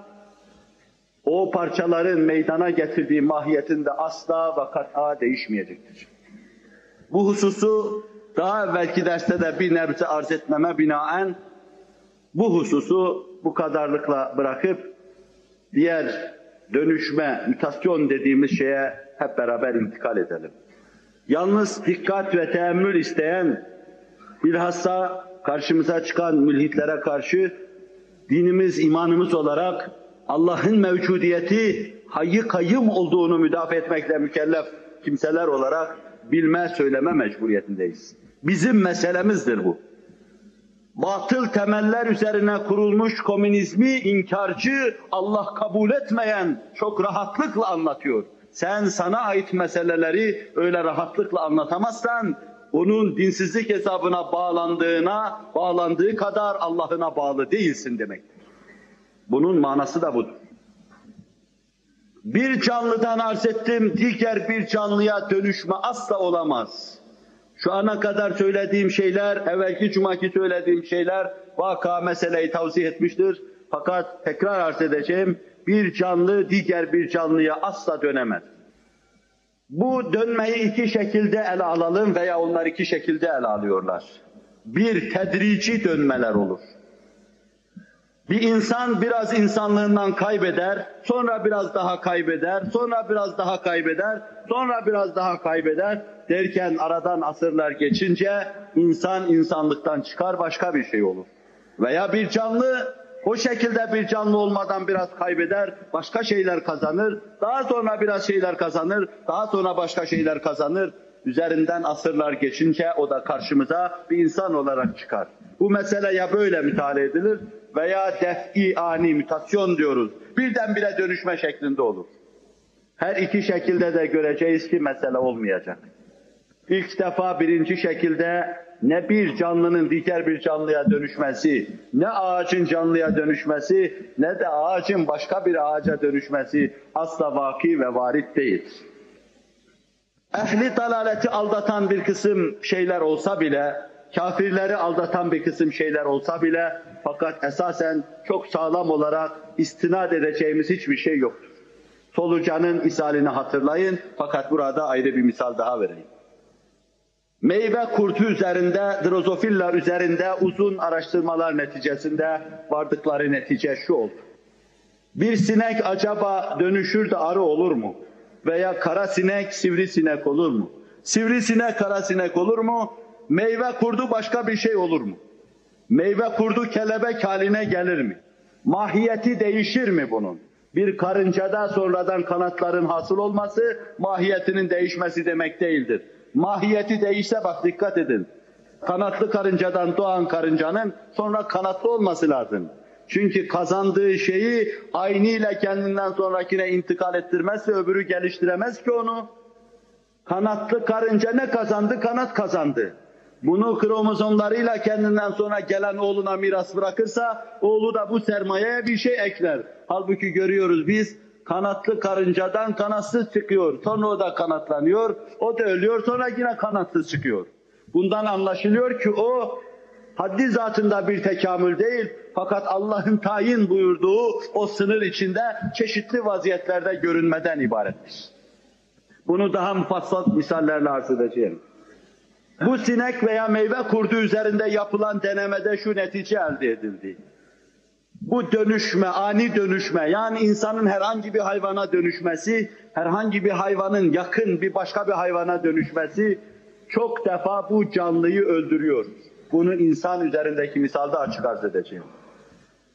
o parçaların meydana getirdiği mahiyetinde asla ve kat'a değişmeyecektir. Bu hususu daha evvelki derste de bir nebze arz etmeme binaen bu hususu bu kadarlıkla bırakıp diğer dönüşme, mutasyon dediğimiz şeye hep beraber intikal edelim. Yalnız dikkat ve teemmül isteyen, bilhassa karşımıza çıkan mülhitlere karşı dinimiz, imanımız olarak Allah'ın mevcudiyeti hayy-ı kayyum olduğunu müdafaa etmekle mükellef kimseler olarak bilme, söyleme mecburiyetindeyiz. Bizim meselemizdir bu. Batıl temeller üzerine kurulmuş komünizmi inkarcı, Allah kabul etmeyen çok rahatlıkla anlatıyor. Sen sana ait meseleleri öyle rahatlıkla anlatamazsan, onun dinsizlik hesabına bağlandığı kadar Allah'ına bağlı değilsin demektir. Bunun manası da budur. Bir canlıdan arz ettim, diğer bir canlıya dönüşme asla olamaz. Şu ana kadar söylediğim şeyler, evvelki cumaki söylediğim şeyler vaka meseleyi tavzih etmiştir. Fakat tekrar arz edeceğim, bir canlı diğer bir canlıya asla dönemez. Bu dönmeyi iki şekilde ele alalım veya onlar iki şekilde ele alıyorlar. Bir, tedrici dönmeler olur. Bir insan biraz insanlığından kaybeder, sonra biraz daha kaybeder, sonra biraz daha kaybeder, sonra biraz daha kaybeder derken aradan asırlar geçince insan insanlıktan çıkar, başka bir şey olur. Veya bir canlı o şekilde bir canlı olmadan biraz kaybeder, başka şeyler kazanır, daha sonra biraz şeyler kazanır, daha sonra başka şeyler kazanır. Üzerinden asırlar geçince o da karşımıza bir insan olarak çıkar. Bu mesele ya böyle müteala edilir veya def-i ani mutasyon diyoruz. Birdenbire dönüşme şeklinde olur. Her iki şekilde de göreceğiz ki mesele olmayacak. İlk defa birinci şekilde ne bir canlının diğer bir canlıya dönüşmesi, ne ağacın canlıya dönüşmesi, ne de ağacın başka bir ağaca dönüşmesi asla vaki ve varit değil. Ehli dalaleti aldatan bir kısım şeyler olsa bile, kafirleri aldatan bir kısım şeyler olsa bile, fakat esasen çok sağlam olarak istinad edeceğimiz hiçbir şey yoktur. Solucanın misalini hatırlayın, fakat burada ayrı bir misal daha vereyim. Meyve kurtu üzerinde, drozofilla üzerinde uzun araştırmalar neticesinde vardıkları netice şu oldu. Bir sinek acaba dönüşür de arı olur mu? Veya kara sinek sivrisinek olur mu? Sivrisinek kara sinek olur mu? Meyve kurdu başka bir şey olur mu? Meyve kurdu kelebek haline gelir mi? Mahiyeti değişir mi bunun? Bir karıncada sonradan kanatların hasıl olması mahiyetinin değişmesi demek değildir. Mahiyeti değişse bak dikkat edin. Kanatlı karıncadan doğan karıncanın sonra kanatlı olması lazım. Çünkü kazandığı şeyi aynıyla kendinden sonrakine intikal ettirmezse öbürü geliştiremez ki onu. Kanatlı karınca ne kazandı? Kanat kazandı. Bunu kromozomlarıyla kendinden sonra gelen oğluna miras bırakırsa oğlu da bu sermayeye bir şey ekler. Halbuki görüyoruz biz kanatlı karıncadan kanatsız çıkıyor. Sonra o da kanatlanıyor, o da ölüyor, sonra yine kanatsız çıkıyor. Bundan anlaşılıyor ki o haddi zatında bir tekamül değil, fakat Allah'ın tayin buyurduğu o sınır içinde çeşitli vaziyetlerde görünmeden ibarettir. Bunu daha mufassal misallerle arz edeceğim. Bu sinek veya meyve kurdu üzerinde yapılan denemede şu netice elde edildi. Bu dönüşme, ani dönüşme, yani insanın herhangi bir hayvana dönüşmesi, herhangi bir hayvanın yakın bir başka bir hayvana dönüşmesi çok defa bu canlıyı öldürüyor. Bunu insan üzerindeki misalda açık arz edeceğim.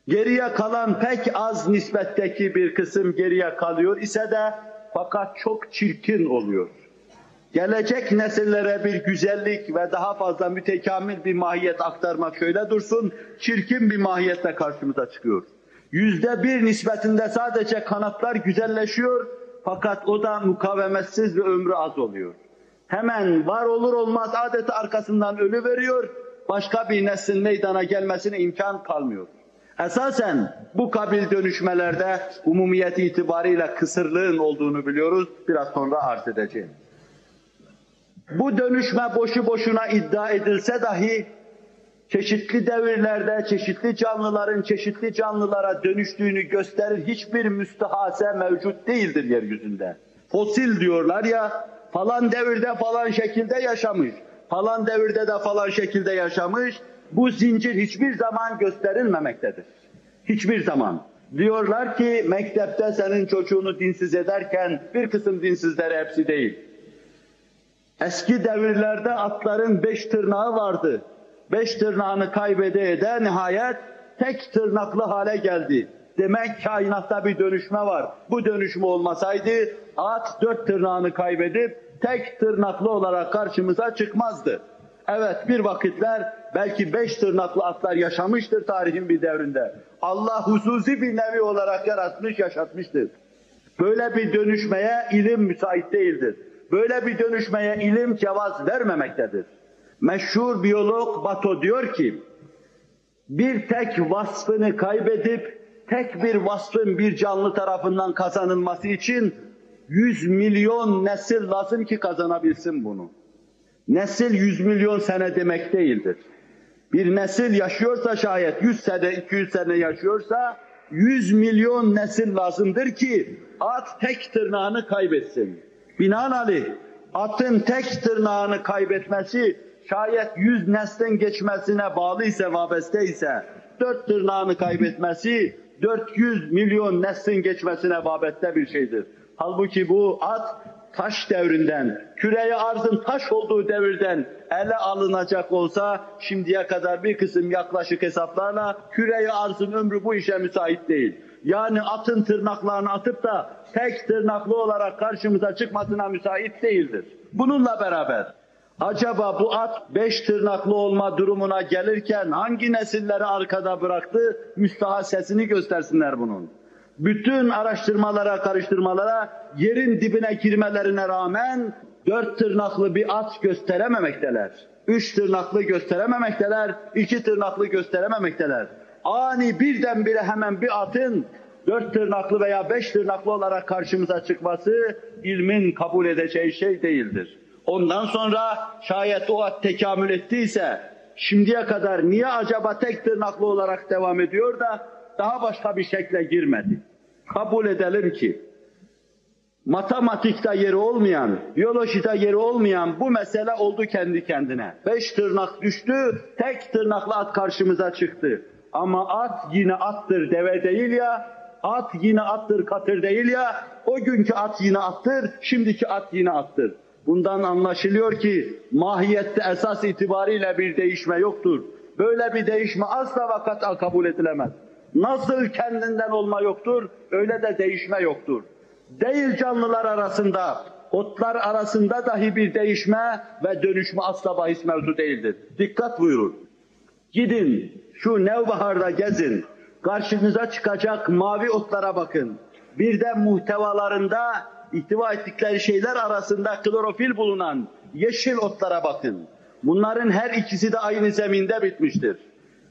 Geriye kalan pek az nispetteki bir kısım geriye kalıyor ise de fakat çok çirkin oluyor. Gelecek nesillere bir güzellik ve daha fazla mütekamil bir mahiyet aktarmak şöyle dursun, çirkin bir mahiyetle karşımıza çıkıyor. %1 nispetinde sadece kanatlar güzelleşiyor, fakat o da mukavemetsiz ve ömrü az oluyor. Hemen var olur olmaz adeta arkasından ölü veriyor, başka bir neslin meydana gelmesine imkan kalmıyor. Esasen bu kabil dönüşmelerde umumiyet itibariyle kısırlığın olduğunu biliyoruz, biraz sonra arz edeceğim. Bu dönüşme boşu boşuna iddia edilse dahi çeşitli devirlerde çeşitli canlıların çeşitli canlılara dönüştüğünü gösterir hiçbir müstehase mevcut değildir yeryüzünde. Fosil diyorlar ya, falan devirde falan şekilde yaşamış, falan devirde de falan şekilde yaşamış, bu zincir hiçbir zaman gösterilmemektedir. Hiçbir zaman. Diyorlar ki mektepte senin çocuğunu dinsiz ederken bir kısım dinsizleri hepsi değil. Eski devirlerde atların 5 tırnağı vardı. 5 tırnağını kaybede nihayet tek tırnaklı hale geldi. Demek kainatta bir dönüşme var. Bu dönüşme olmasaydı at 4 tırnağını kaybedip tek tırnaklı olarak karşımıza çıkmazdı. Evet, bir vakitler belki 5 tırnaklı atlar yaşamıştır tarihin bir devrinde. Allah hususi bir nevi olarak yaratmış, yaşatmıştır. Böyle bir dönüşmeye ilim müsait değildir. Böyle bir dönüşmeye ilim cevaz vermemektedir. Meşhur biyolog Bato diyor ki, bir tek vasfını kaybedip tek bir vasfın bir canlı tarafından kazanılması için 100 milyon nesil lazım ki kazanabilsin bunu. Nesil 100 milyon sene demek değildir. Bir nesil yaşıyorsa şayet 100 sene, 200 sene yaşıyorsa 100 milyon nesil lazımdır ki at tek tırnağını kaybetsin. Binaenaleyh atın tek tırnağını kaybetmesi şayet 100 neslin geçmesine bağlıysa, vabesteyse 4 tırnağını kaybetmesi 400 milyon neslin geçmesine vabeste bir şeydir. Halbuki bu at taş devrinden, küre-i arzın taş olduğu devirden ele alınacak olsa şimdiye kadar bir kısım yaklaşık hesaplarla küre-i arzın ömrü bu işe müsait değil. Yani atın tırnaklarını atıp da tek tırnaklı olarak karşımıza çıkmasına müsait değildir. Bununla beraber acaba bu at 5 tırnaklı olma durumuna gelirken hangi nesilleri arkada bıraktı? Müstahasesini göstersinler bunun. Bütün araştırmalara, karıştırmalara yerin dibine girmelerine rağmen 4 tırnaklı bir at gösterememekteler. 3 tırnaklı gösterememekteler, 2 tırnaklı gösterememekteler. Ani birdenbire hemen bir atın 4 tırnaklı veya 5 tırnaklı olarak karşımıza çıkması ilmin kabul edeceği şey değildir. Ondan sonra şayet o at tekamül ettiyse şimdiye kadar niye acaba tek tırnaklı olarak devam ediyor da daha başka bir şekle girmedi? Kabul edelim ki matematikte yeri olmayan, biyolojide yeri olmayan bu mesele oldu kendi kendine. 5 tırnak düştü, tek tırnaklı at karşımıza çıktı. Ama at yine attır, deve değil ya, at yine attır, katır değil ya, o günkü at yine attır, şimdiki at yine attır. Bundan anlaşılıyor ki mahiyette esas itibariyle bir değişme yoktur. Böyle bir değişme asla ve kat'a kabul edilemez. Nasıl kendinden olma yoktur, öyle de değişme yoktur. Değil canlılar arasında, otlar arasında dahi bir değişme ve dönüşme asla bahis mevzu değildir. Dikkat buyurun. Gidin şu Nevbahar'da gezin, karşınıza çıkacak mavi otlara bakın. Bir de muhtevalarında ihtiva ettikleri şeyler arasında klorofil bulunan yeşil otlara bakın. Bunların her ikisi de aynı zeminde bitmiştir.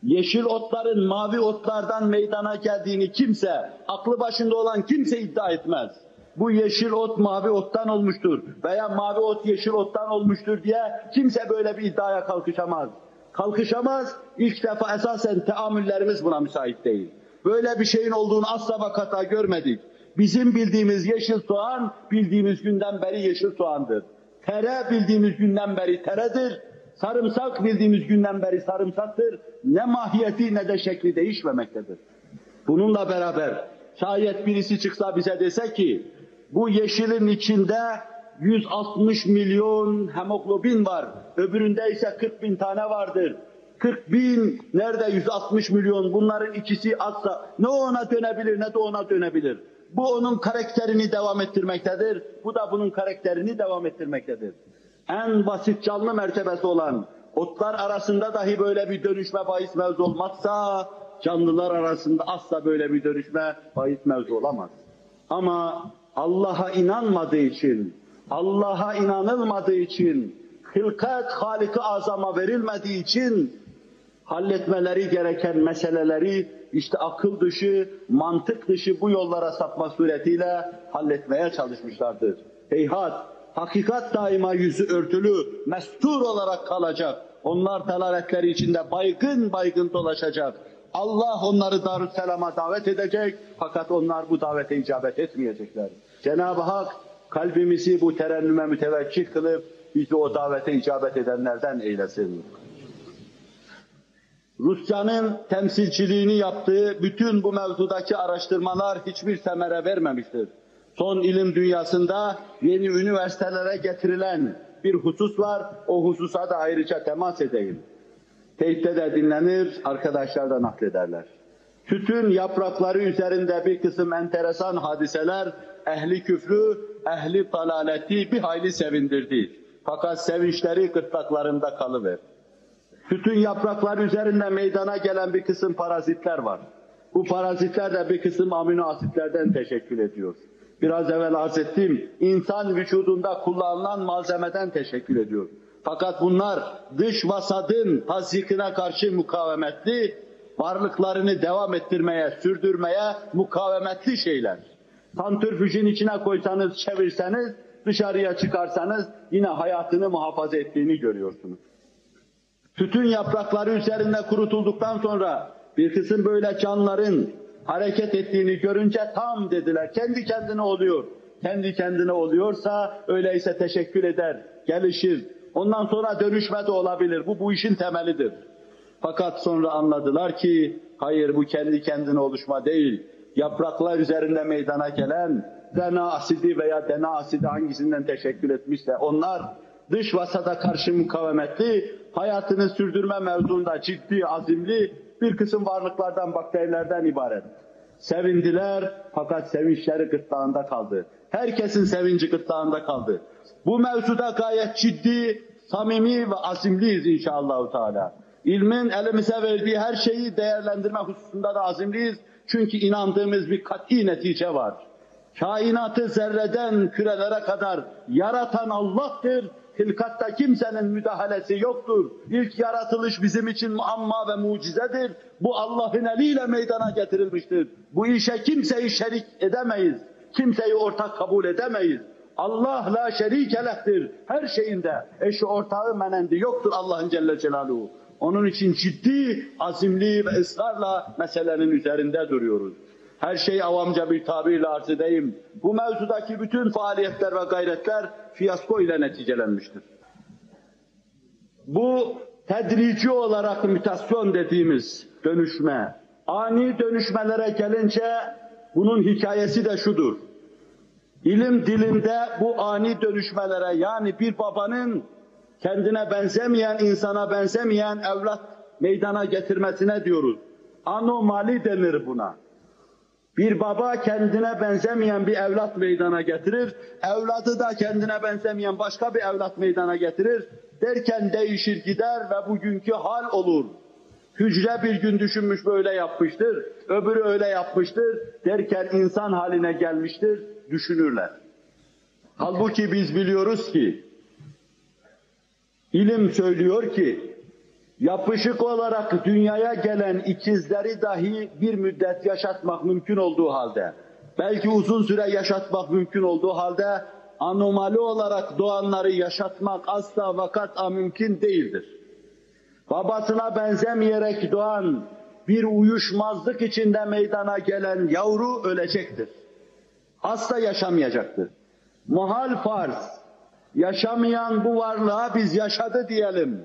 Yeşil otların mavi otlardan meydana geldiğini kimse, aklı başında olan kimse iddia etmez. Bu yeşil ot mavi ottan olmuştur veya mavi ot yeşil ottan olmuştur diye kimse böyle bir iddiaya kalkışamaz. Kalkışamaz, ilk defa esasen teamüllerimiz buna müsait değil. Böyle bir şeyin olduğunu asla ve kata görmedik. Bizim bildiğimiz yeşil soğan, bildiğimiz günden beri yeşil soğandır. Tere bildiğimiz günden beri teredir. Sarımsak bildiğimiz günden beri sarımsaktır. Ne mahiyeti ne de şekli değişmemektedir. Bununla beraber şayet birisi çıksa bize dese ki bu yeşilin içinde 160 milyon hemoglobin var, öbüründe ise 40 bin tane vardır. 40 bin, nerede 160 milyon, bunların ikisi azsa ne ona dönebilir ne de ona dönebilir. Bu onun karakterini devam ettirmektedir, bu da bunun karakterini devam ettirmektedir. En basit canlı mertebesi olan otlar arasında dahi böyle bir dönüşme bahis mevzu olmazsa, canlılar arasında asla böyle bir dönüşme bahis mevzu olamaz. Ama Allah'a inanmadığı için, Allah'a inanılmadığı için, hılkat Halik-i Azam'a verilmediği için halletmeleri gereken meseleleri işte akıl dışı, mantık dışı bu yollara sapma suretiyle halletmeye çalışmışlardır. Heyhat, hakikat daima yüzü örtülü, mestur olarak kalacak. Onlar dalaletleri içinde baygın baygın dolaşacak. Allah onları Darüsselam'a davet edecek, fakat onlar bu davete icabet etmeyecekler. Cenab-ı Hak kalbimizi bu terennüme müteveccih kılıp bizi o davete icabet edenlerden eylesin. Rusya'nın temsilciliğini yaptığı bütün bu mevzudaki araştırmalar hiçbir semere vermemiştir. Son ilim dünyasında yeni üniversitelere getirilen bir husus var, o hususa da ayrıca temas edeyim. Teypte de dinlenir, arkadaşlar da naklederler. Tütün yaprakları üzerinde bir kısım enteresan hadiseler ehli küfrü, ehli dalaleti bir hayli sevindirdi. Fakat sevinçleri gırtlaklarında kalıver. Tütün yaprakları üzerinde meydana gelen bir kısım parazitler var. Bu parazitler de bir kısım amino asitlerden teşekkül ediyor. Biraz evvel arz ettiğim insan vücudunda kullanılan malzemeden teşekkül ediyor. Fakat bunlar dış vasadın tazyikine karşı mukavemetli, varlıklarını devam ettirmeye, sürdürmeye mukavemetli şeyler. Santrifüjün içine koysanız, çevirseniz, dışarıya çıkarsanız yine hayatını muhafaza ettiğini görüyorsunuz. Tütün yaprakları üzerinde kurutulduktan sonra bir kısım böyle canlıların hareket ettiğini görünce tam dediler, kendi kendine oluyor. Kendi kendine oluyorsa öyleyse teşekkür eder, gelişir. Ondan sonra dönüşme de olabilir. Bu işin temelidir. Fakat sonra anladılar ki hayır, bu kendi kendine oluşma değil. Yapraklar üzerinde meydana gelen DNA asidi veya DNA asidi hangisinden teşekkül etmişse onlar dış vasata karşı mukavemetli, hayatını sürdürme mevzuunda ciddi, azimli bir kısım varlıklardan, bakterilerden ibaret. Sevindiler fakat sevinçleri gırtlağında kaldı. Herkesin sevinci gırtlağında kaldı. Bu mevzuda gayet ciddi, samimi ve azimliyiz inşallah Teala. İlmin elimize verdiği her şeyi değerlendirme hususunda da azimliyiz. Çünkü inandığımız bir kat'i netice var. Kainatı zerreden kürelere kadar yaratan Allah'tır. Hilkatta kimsenin müdahalesi yoktur. İlk yaratılış bizim için muamma ve mucizedir. Bu Allah'ın eliyle meydana getirilmiştir. Bu işe kimseyi şerik edemeyiz. Kimseyi ortak kabul edemeyiz. Allah la şerike leh'tir. Her şeyinde eşi ortağı menendi yoktur Allah'ın Celle Celaluhu. Onun için ciddi, azimli ve ısrarla meselenin üzerinde duruyoruz. Her şey avamca bir tabirle arz edeyim. Bu mevzudaki bütün faaliyetler ve gayretler fiyasko ile neticelenmiştir. Bu tedrici olarak mütasyon dediğimiz dönüşme, ani dönüşmelere gelince bunun hikayesi de şudur. İlim dilinde bu ani dönüşmelere, yani bir babanın kendine benzemeyen, insana benzemeyen evlat meydana getirmesine diyoruz. Anomali denir buna. Bir baba kendine benzemeyen bir evlat meydana getirir, evladı da kendine benzemeyen başka bir evlat meydana getirir, derken değişir gider ve bugünkü hal olur. Hücre bir gün düşünmüş böyle yapmıştır, öbürü öyle yapmıştır, derken insan haline gelmiştir, düşünürler. Halbuki biz biliyoruz ki, ilim söylüyor ki, yapışık olarak dünyaya gelen ikizleri dahi bir müddet yaşatmak mümkün olduğu halde, belki uzun süre yaşatmak mümkün olduğu halde, anomali olarak doğanları yaşatmak asla ve kat'a mümkün değildir. Babasına benzemeyerek doğan, bir uyuşmazlık içinde meydana gelen yavru ölecektir. Asla yaşamayacaktır. Muhal farz, yaşamayan bu varlığa biz yaşadı diyelim.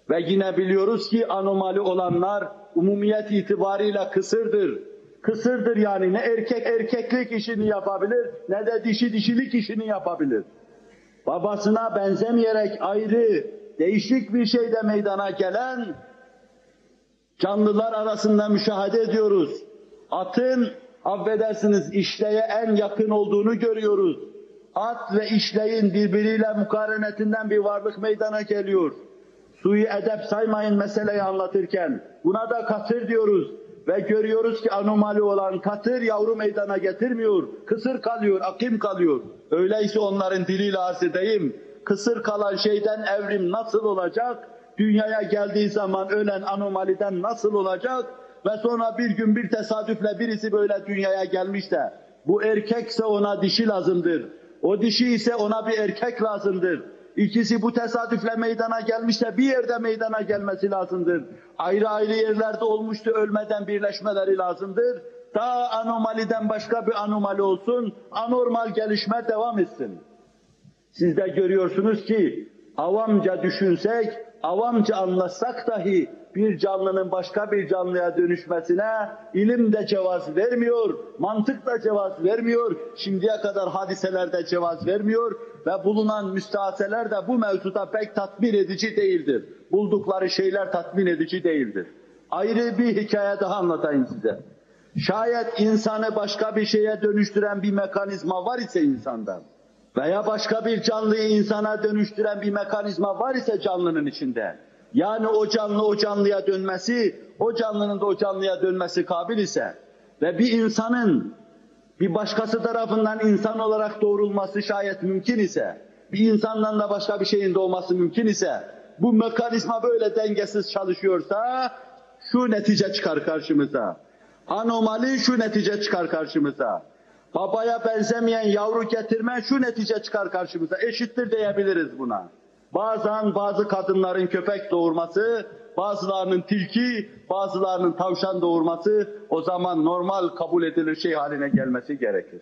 Ve yine biliyoruz ki anomali olanlar umumiyet itibariyle kısırdır. Kısırdır yani, ne erkek erkeklik işini yapabilir, ne de dişi dişilik işini yapabilir. Babasına benzemeyerek ayrı, değişik bir şeyde meydana gelen canlılar arasında müşahede ediyoruz. Atın, affedersiniz, işleğe en yakın olduğunu görüyoruz. At ve işleğin birbiriyle mukarenetinden bir varlık meydana geliyor. Suyu edep saymayın meseleyi anlatırken. Buna da katır diyoruz. Ve görüyoruz ki anomali olan katır yavru meydana getirmiyor. Kısır kalıyor, akim kalıyor. Öyleyse onların diliyle arz edeyim. Kısır kalan şeyden evrim nasıl olacak? Dünyaya geldiği zaman ölen anomaliden nasıl olacak? Ve sonra bir gün bir tesadüfle birisi böyle dünyaya gelmiş de bu erkekse ona dişi lazımdır. O dişi ise ona bir erkek lazımdır. İkisi bu tesadüfle meydana gelmişse bir yerde meydana gelmesi lazımdır. Ayrı ayrı yerlerde olmuştu, ölmeden birleşmeleri lazımdır. Daha anomaliden başka bir anomali olsun, anormal gelişme devam etsin. Siz de görüyorsunuz ki avamca düşünsek, avamca anlatsak dahi bir canlının başka bir canlıya dönüşmesine ilim de cevaz vermiyor, mantık da cevaz vermiyor, şimdiye kadar hadiselerde cevaz vermiyor ve bulunan müstehaseler de bu mevzuda pek tatmin edici değildir. Buldukları şeyler tatmin edici değildir. Ayrı bir hikaye daha anlatayım size. Şayet insanı başka bir şeye dönüştüren bir mekanizma var ise insanda veya başka bir canlıyı insana dönüştüren bir mekanizma var ise canlının içinde, yani o canlı o canlıya dönmesi, o canlının da o canlıya dönmesi kabil ise ve bir insanın bir başkası tarafından insan olarak doğrulması şayet mümkün ise, bir insandan da başka bir şeyin doğması mümkün ise, bu mekanizma böyle dengesiz çalışıyorsa, şu netice çıkar karşımıza. Anomali şu netice çıkar karşımıza. Babaya benzemeyen yavru getirme şu netice çıkar karşımıza. Eşittir diyebiliriz buna. Bazen bazı kadınların köpek doğurması, bazılarının tilki, bazılarının tavşan doğurması o zaman normal kabul edilir şey haline gelmesi gerekir.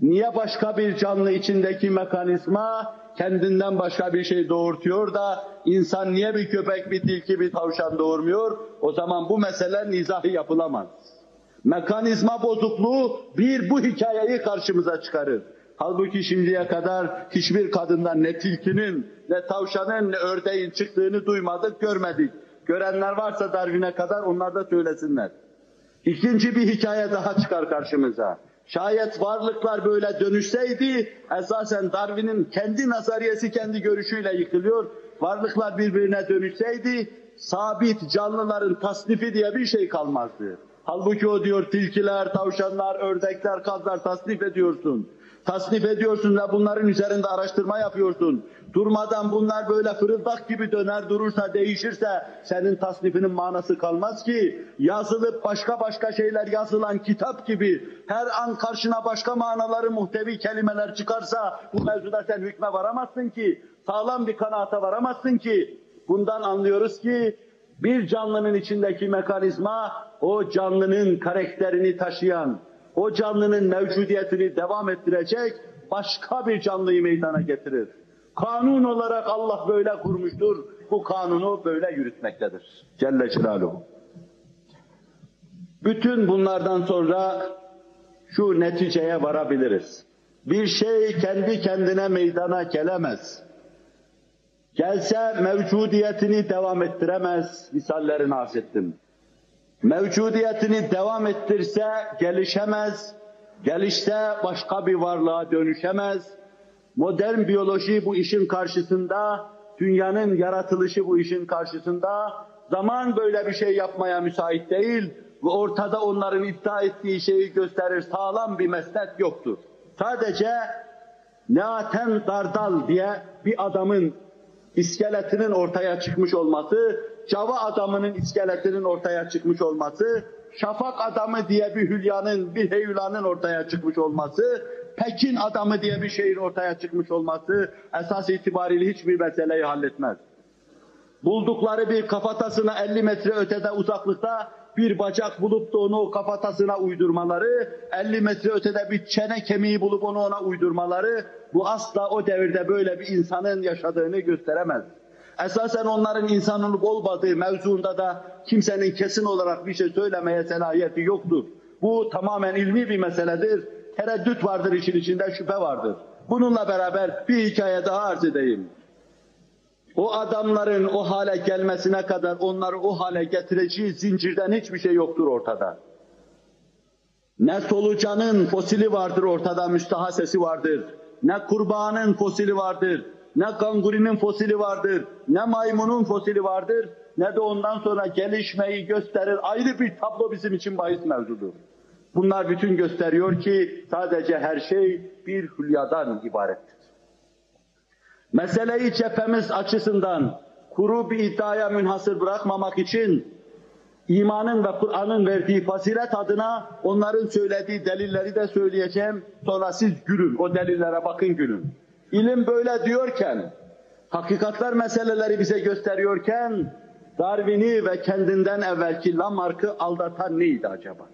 Niye başka bir canlı içindeki mekanizma kendinden başka bir şey doğurtuyor da insan niye bir köpek, bir tilki, bir tavşan doğurmuyor? O zaman bu mesele nizahı yapılamaz. Mekanizma bozukluğu bu hikayeyi karşımıza çıkarır. Halbuki şimdiye kadar hiçbir kadından ne tilkinin, ne tavşanın, ne ördeğin çıktığını duymadık, görmedik. Görenler varsa Darwin'e kadar onlar da söylesinler. İkinci bir hikaye daha çıkar karşımıza. Şayet varlıklar böyle dönüşseydi, esasen Darwin'in kendi nazariyesi, kendi görüşüyle yıkılıyor. Varlıklar birbirine dönüşseydi, sabit canlıların tasnifi diye bir şey kalmazdı. Halbuki o diyor tilkiler, tavşanlar, ördekler, kazlar tasnif ediyorsun. Tasnif ediyorsun ve bunların üzerinde araştırma yapıyorsun. Durmadan bunlar böyle fırıldak gibi döner durursa, değişirse senin tasnifinin manası kalmaz ki. Yazılıp başka şeyler yazılan kitap gibi her an karşına başka manaları muhtevi kelimeler çıkarsa bu mevzuda sen hükme varamazsın ki, sağlam bir kanaata varamazsın ki. Bundan anlıyoruz ki bir canlının içindeki mekanizma o canlının karakterini taşıyan, o canlının mevcudiyetini devam ettirecek başka bir canlıyı meydana getirir. Kanun olarak Allah böyle kurmuştur, bu kanunu böyle yürütmektedir. Celle Celaluhu. Bütün bunlardan sonra şu neticeye varabiliriz. Bir şey kendi kendine meydana gelemez. Gelse mevcudiyetini devam ettiremez, misallerini arz ettim. Mevcudiyetini devam ettirse gelişemez, gelişse başka bir varlığa dönüşemez. Modern biyoloji bu işin karşısında, dünyanın yaratılışı bu işin karşısında, zaman böyle bir şey yapmaya müsait değil ve ortada onların iddia ettiği şeyi gösterir, sağlam bir mesnet yoktur. Sadece Neaten Dardal diye bir adamın iskeletinin ortaya çıkmış olması, Cava adamının iskeletinin ortaya çıkmış olması, Şafak adamı diye bir hülyanın, bir heyulanın ortaya çıkmış olması, Pekin adamı diye bir şeyin ortaya çıkmış olması esas itibariyle hiçbir meseleyi halletmez. Buldukları bir kafatasına 50 metre ötede uzaklıkta bir bacak bulup da onu o kafatasına uydurmaları, 50 metre ötede bir çene kemiği bulup onu ona uydurmaları, bu asla o devirde böyle bir insanın yaşadığını gösteremez. Esasen onların insan olup olmadığı mevzuunda da kimsenin kesin olarak bir şey söylemeye selahiyeti yoktur. Bu tamamen ilmi bir meseledir. Tereddüt vardır işin içinde, şüphe vardır. Bununla beraber bir hikaye daha arz edeyim. O adamların o hale gelmesine kadar onları o hale getireceği zincirden hiçbir şey yoktur ortada. Ne solucanın fosili vardır ortada, müstahasesi vardır. Ne kurbağanın fosili vardır. Ne kangurinin fosili vardır. Ne maymunun fosili vardır. Ne de ondan sonra gelişmeyi gösterir. Ayrı bir tablo bizim için bahis mevzudur. Bunlar bütün gösteriyor ki sadece her şey bir hülyadan ibarettir. Meseleyi cephemiz açısından kuru bir iddiaya münhasır bırakmamak için imanın ve Kur'an'ın verdiği fazilet adına onların söylediği delilleri de söyleyeceğim. Sonra siz gülün, o delillere bakın gülün. İlim böyle diyorken, hakikatler meseleleri bize gösteriyorken, Darwin'i ve kendinden evvelki Lamarck'ı aldatan neydi acaba?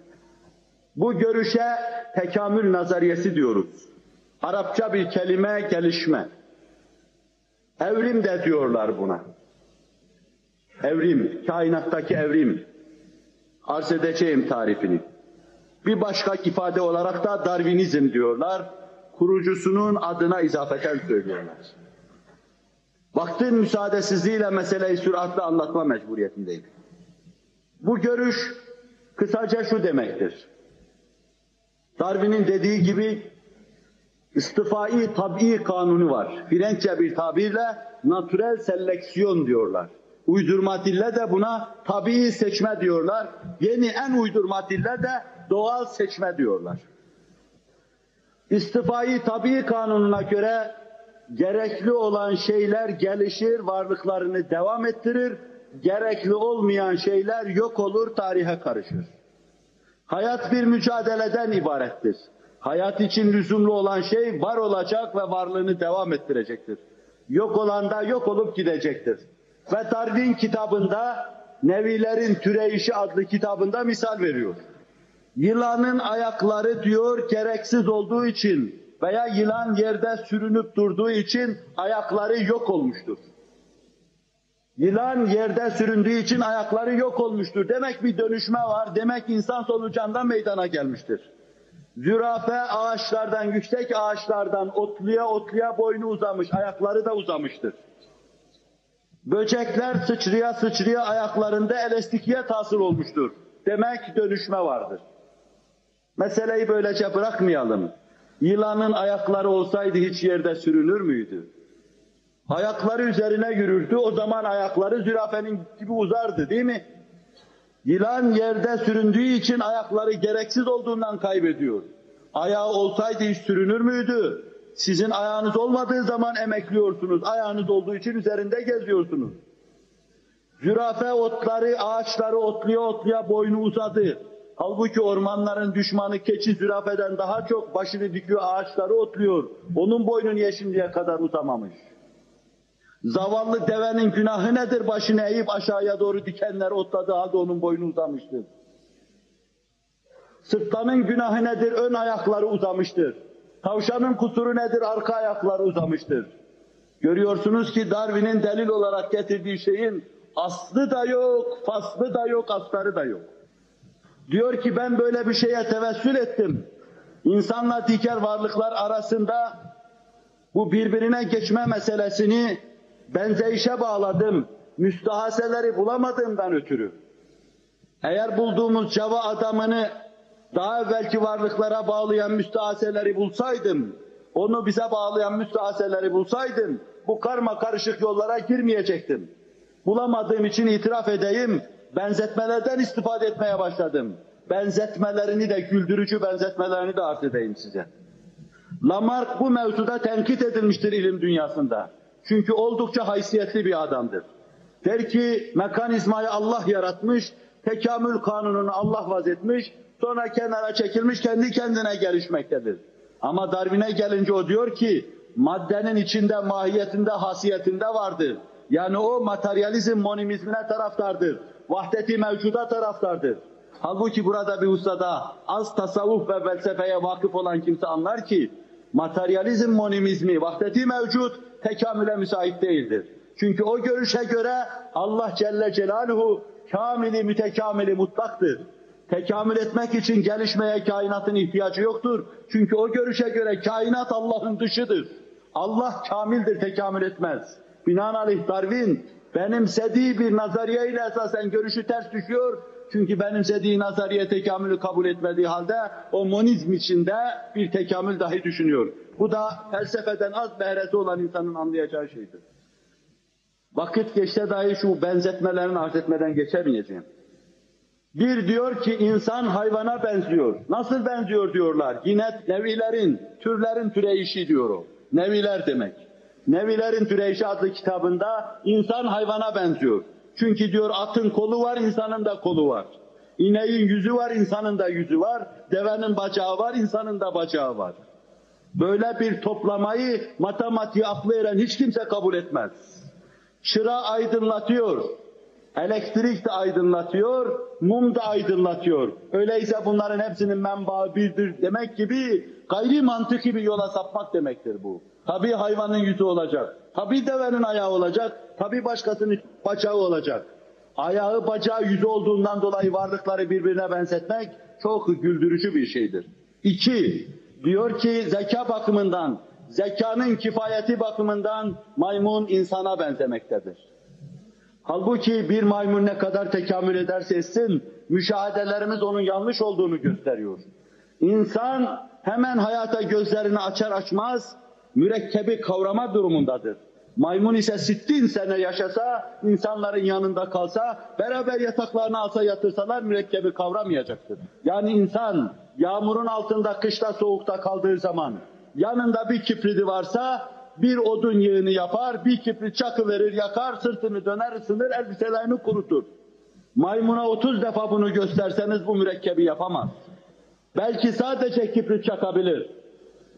Bu görüşe tekamül nazariyesi diyoruz. Arapça bir kelime, gelişme. Evrim de diyorlar buna. Evrim, kainattaki evrim. Arz edeceğim tarifini. Bir başka ifade olarak da Darwinizm diyorlar. Kurucusunun adına izafeten söylüyorlar. Vaktin müsaadesizliğiyle meseleyi süratle anlatma mecburiyetindeyim. Bu görüş kısaca şu demektir. Darwin'in dediği gibi istifai tabii kanunu var. Frenkçe bir tabirle natürel seleksiyon diyorlar. Uydurma dille de buna tabii seçme diyorlar. Yeni en uydurma dille de doğal seçme diyorlar. İstifai tabii kanununa göre gerekli olan şeyler gelişir, varlıklarını devam ettirir. gerekli olmayan şeyler yok olur, tarihe karışır. Hayat bir mücadeleden ibarettir. Hayat için lüzumlu olan şey var olacak ve varlığını devam ettirecektir. Yok olan da yok olup gidecektir. Ve Darwin kitabında, Nevilerin Türeyişi adlı kitabında misal veriyor. Yılanın ayakları diyor gereksiz olduğu için veya yılan yerde sürünüp durduğu için ayakları yok olmuştur. Yılan yerde süründüğü için ayakları yok olmuştur. Demek bir dönüşme var, demek insan solucandan meydana gelmiştir. Zürafe ağaçlardan, yüksek ağaçlardan otluya otluya boynu uzamış, ayakları da uzamıştır. Böcekler sıçraya sıçraya ayaklarında elastikiyet hasıl olmuştur. Demek dönüşme vardır. Meseleyi böylece bırakmayalım. Yılanın ayakları olsaydı hiç yerde sürünür müydü? Ayakları üzerine yürürdü, o zaman ayakları zürafenin gibi uzardı değil mi? Yılan yerde süründüğü için ayakları gereksiz olduğundan kaybediyor. Ayağı olsaydı hiç sürünür müydü? Sizin ayağınız olmadığı zaman emekliyorsunuz, ayağınız olduğu için üzerinde geziyorsunuz. Zürafe otları, ağaçları otluya otluya boynu uzadı. Halbuki ormanların düşmanı keçi zürafeden daha çok başını dikiyor, ağaçları otluyor. Onun boynu niye şimdiye kadar uzamamış? Zavallı devenin günahı nedir? Başını eğip aşağıya doğru dikenler otladığı halde onun boynu uzamıştır. Sırtlanın günahı nedir? Ön ayakları uzamıştır. Tavşanın kusuru nedir? Arka ayakları uzamıştır. Görüyorsunuz ki Darwin'in delil olarak getirdiği şeyin aslı da yok, faslı da yok, astarı da yok. Diyor ki ben böyle bir şeye tevessül ettim. İnsanla diğer varlıklar arasında bu birbirine geçme meselesini benzeyişe bağladım. Müstahaseleri bulamadığımdan ötürü. Eğer bulduğumuz Cava adamını daha evvelki varlıklara bağlayan müstahaseleri bulsaydım, onu bize bağlayan müstahaseleri bulsaydım, bu karma karışık yollara girmeyecektim. Bulamadığım için itiraf edeyim, benzetmelerden istifade etmeye başladım. Benzetmelerini de, güldürücü benzetmelerini de arz edeyim size. Lamarck bu mevzuda tenkit edilmiştir ilim dünyasında. Çünkü oldukça haysiyetli bir adamdır. Der ki, mekanizmayı Allah yaratmış, tekamül kanununu Allah vazetmiş, sonra kenara çekilmiş, kendi kendine gelişmektedir. Ama Darwin'e gelince o diyor ki, maddenin içinde, mahiyetinde, hasiyetinde vardır. Yani o materyalizm monimizmine taraftardır. Vahdet-i mevcuda taraftardır. Halbuki burada bir ustada az tasavvuf ve felsefeye vakıf olan kimse anlar ki, materyalizm monimizmi, vahdet-i mevcut tekamüle müsait değildir. Çünkü o görüşe göre Allah Celle Celaluhu kamili, mütekamili, mutlaktır. Tekamül etmek için gelişmeye kainatın ihtiyacı yoktur. Çünkü o görüşe göre kainat Allah'ın dışıdır. Allah kamildir, tekamül etmez. Binaenaleyh Darwin benimsediği bir nazariye ile esasen görüşü ters düşüyor. Çünkü benimsediği nazariye tekamülü kabul etmediği halde o monizm içinde bir tekamül dahi düşünüyor. Bu da felsefeden az behresi olan insanın anlayacağı şeydir. Vakit geçse dahi şu benzetmelerini arz etmeden geçemeyeceğim. Bir diyor ki insan hayvana benziyor. Nasıl benziyor diyorlar. Yine nevilerin, türlerin türeyişi diyor o. Neviler demek. Nevilerin Türeyişi adlı kitabında insan hayvana benziyor. Çünkü diyor atın kolu var, insanın da kolu var. İneğin yüzü var, insanın da yüzü var. Devenin bacağı var, insanın da bacağı var. Böyle bir toplamayı matematiği aklı eren hiç kimse kabul etmez. Çıra aydınlatıyor, elektrik de aydınlatıyor, mum da aydınlatıyor. Öyleyse bunların hepsinin menbaı birdir demek gibi gayri mantıki bir yola sapmak demektir bu. Tabii hayvanın yüzü olacak, tabii devenin ayağı olacak, tabii başkasının bacağı olacak. Ayağı, bacağı, yüzü olduğundan dolayı varlıkları birbirine benzetmek çok güldürücü bir şeydir. 2. Diyor ki zeka bakımından, zekanın kifayeti bakımından maymun insana benzemektedir. Halbuki bir maymun ne kadar tekamül ederse etsin, müşahedelerimiz onun yanlış olduğunu gösteriyor. İnsan hemen hayata gözlerini açar açmaz, mürekkebi kavrama durumundadır. Maymun ise 60 sene yaşasa, insanların yanında kalsa, beraber yataklarını alsa yatırsalar mürekkebi kavramayacaktır. Yani insan yağmurun altında, kışta, soğukta kaldığı zaman yanında bir kipridi varsa, bir odun yığını yapar, bir kibrit çakıverir, yakar, sırtını döner, ısınır, elbiselerini kurutur. Maymuna 30 defa bunu gösterseniz bu mürekkebi yapamaz. Belki sadece kibrit çakabilir.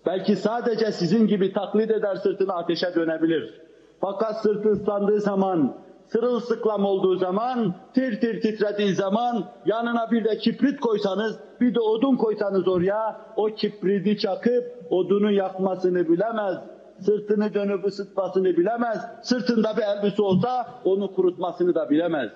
Belki sadece sizin gibi taklit eder, sırtını ateşe dönebilir. Fakat sırtı ıslandığı zaman, sırılsıklam olduğu zaman, tir tir titrediği zaman, yanına bir de kibrit koysanız, bir de odun koysanız oraya, o kibriti çakıp odunu yakmasını bilemez. Sırtını dönüp ısıtmasını bilemez. Sırtında bir elbise olsa onu kurutmasını da bilemez.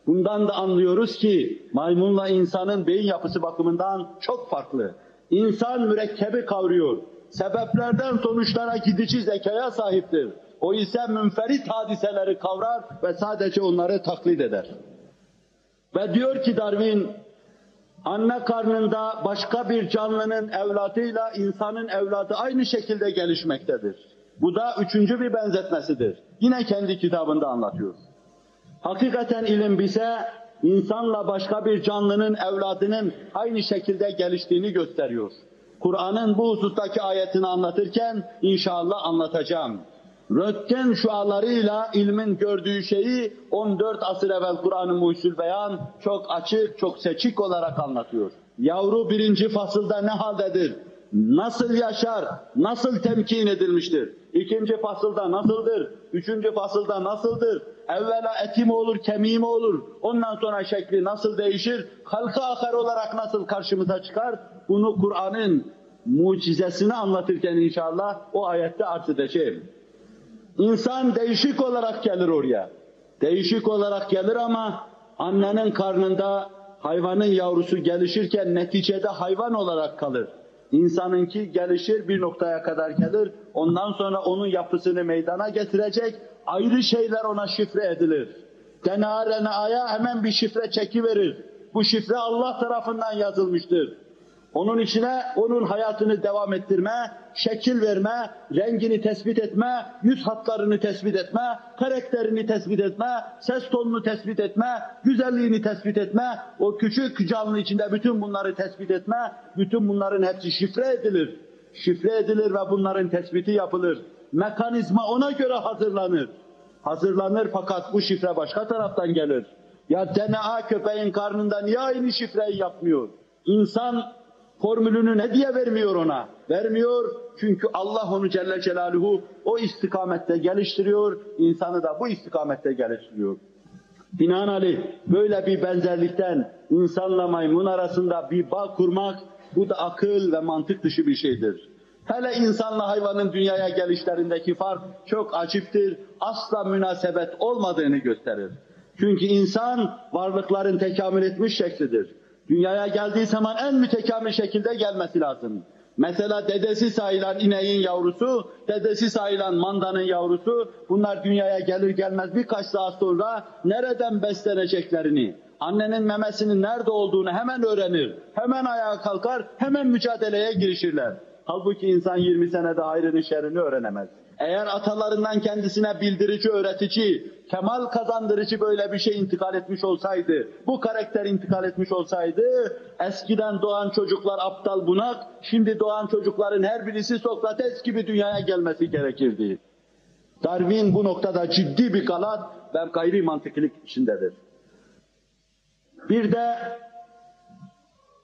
Bundan da anlıyoruz ki maymunla insanın beyin yapısı bakımından çok farklı. İnsan mürekkebi kavruyor. Sebeplerden sonuçlara gidici zekaya sahiptir. O ise münferit hadiseleri kavrar ve sadece onları taklit eder. Ve diyor ki Darwin, anne karnında başka bir canlının evladıyla insanın evladı aynı şekilde gelişmektedir. Bu da üçüncü bir benzetmesidir. Yine kendi kitabında anlatıyor. Hakikaten ilim bize insanla başka bir canlının evladının aynı şekilde geliştiğini gösteriyor. Kur'an'ın bu husustaki ayetini anlatırken inşallah anlatacağım. Röntgen şualarıyla ilmin gördüğü şeyi 14 asır evvel Kur'an-ı Muhyüzül Beyan çok açık, çok seçik olarak anlatıyor. Yavru birinci fasılda ne haldedir? Nasıl yaşar? Nasıl temkin edilmiştir? İkinci fasılda nasıldır? Üçüncü fasılda nasıldır? Evvela eti mi olur, kemiği mi olur? Ondan sonra şekli nasıl değişir? Halka akar olarak nasıl karşımıza çıkar? Bunu Kur'an'ın mucizesini anlatırken inşallah o ayette arz edeceğim. İnsan değişik olarak gelir oraya. Değişik olarak gelir ama annenin karnında hayvanın yavrusu gelişirken neticede hayvan olarak kalır. İnsanınki gelişir, bir noktaya kadar gelir. Ondan sonra onun yapısını meydana getirecek ayrı şeyler ona şifre edilir. DNA, RNA'ya hemen bir şifre çekiverir. Bu şifre Allah tarafından yazılmıştır. Onun içine onun hayatını devam ettirme, şekil verme, rengini tespit etme, yüz hatlarını tespit etme, karakterini tespit etme, ses tonunu tespit etme, güzelliğini tespit etme, o küçük canlı içinde bütün bunları tespit etme, bütün bunların hepsi şifre edilir. Şifre edilir ve bunların tespiti yapılır. Mekanizma ona göre hazırlanır. Hazırlanır fakat bu şifre başka taraftan gelir. Ya DNA köpeğin karnında niye aynı şifreyi yapmıyor? İnsan formülünü ne diye vermiyor ona? Vermiyor çünkü Allah onu Celle Celaluhu o istikamette geliştiriyor, insanı da bu istikamette geliştiriyor. Binaenaleyh böyle bir benzerlikten insanla maymun arasında bir bağ kurmak, bu da akıl ve mantık dışı bir şeydir. Hele insanla hayvanın dünyaya gelişlerindeki fark çok aciptir, asla münasebet olmadığını gösterir. Çünkü insan varlıkların tekamül etmiş şeklidir. Dünyaya geldiği zaman en mütekamil şekilde gelmesi lazım. Mesela dedesi sayılan ineğin yavrusu, dedesi sayılan mandanın yavrusu, bunlar dünyaya gelir gelmez birkaç saat sonra nereden besleneceklerini, annenin memesinin nerede olduğunu hemen öğrenir, hemen ayağa kalkar, hemen mücadeleye girişirler. Halbuki insan 20 senede hayrını şerrini öğrenemez. Eğer atalarından kendisine bildirici, öğretici, kemal kazandırıcı böyle bir şey intikal etmiş olsaydı, bu karakter intikal etmiş olsaydı, eskiden doğan çocuklar aptal bunak, şimdi doğan çocukların her birisi Sokrates gibi dünyaya gelmesi gerekirdi. Darwin bu noktada ciddi bir galat ve gayri mantıklık içindedir. Bir de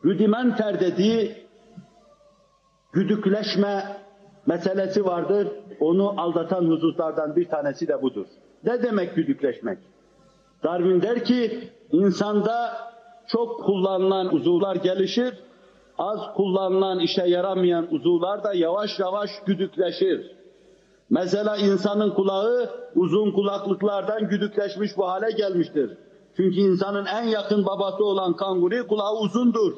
rudimenter dediği güdükleşme meselesi vardır. Onu aldatan hususlardan bir tanesi de budur. Ne demek güdükleşmek? Darwin der ki, insanda çok kullanılan uzuvlar gelişir, az kullanılan, işe yaramayan uzuvlar da yavaş yavaş güdükleşir. Mesela insanın kulağı uzun kulaklıklardan güdükleşmiş bu hale gelmiştir. Çünkü insanın en yakın babası olan kanguru kulağı uzundur.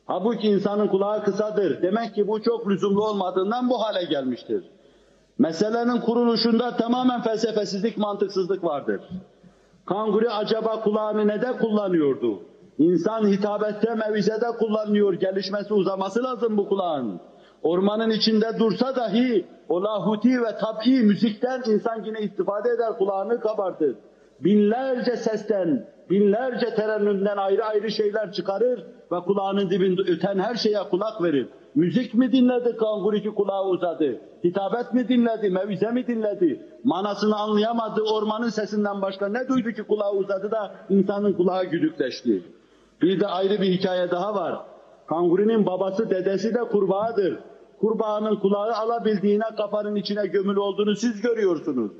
Halbuki insanın kulağı kısadır. Demek ki bu çok lüzumlu olmadığından bu hale gelmiştir. Meselenin kuruluşunda tamamen felsefesizlik, mantıksızlık vardır. Kanguru acaba kulağını nede kullanıyordu? İnsan hitabette, mevizede kullanıyor, gelişmesi, uzaması lazım bu kulağın. Ormanın içinde dursa dahi o lahuti ve tabii müzikten insan yine istifade eder, kulağını kabartır. binlerce sesten, binlerce terennümden ayrı ayrı şeyler çıkarır ve kulağının dibinde öten her şeye kulak verir. Müzik mi dinledi, kanguru ki kulağı uzadı? Hitabet mi dinledi, mevize mi dinledi? Manasını anlayamadı, ormanın sesinden başka ne duydu ki kulağı uzadı da insanın kulağı güdükleşti? Bir de ayrı bir hikaye daha var. Kangurunun babası, dedesi de kurbağadır. Kurbağanın kulağı alabildiğine kafanın içine gömülü olduğunu siz görüyorsunuz.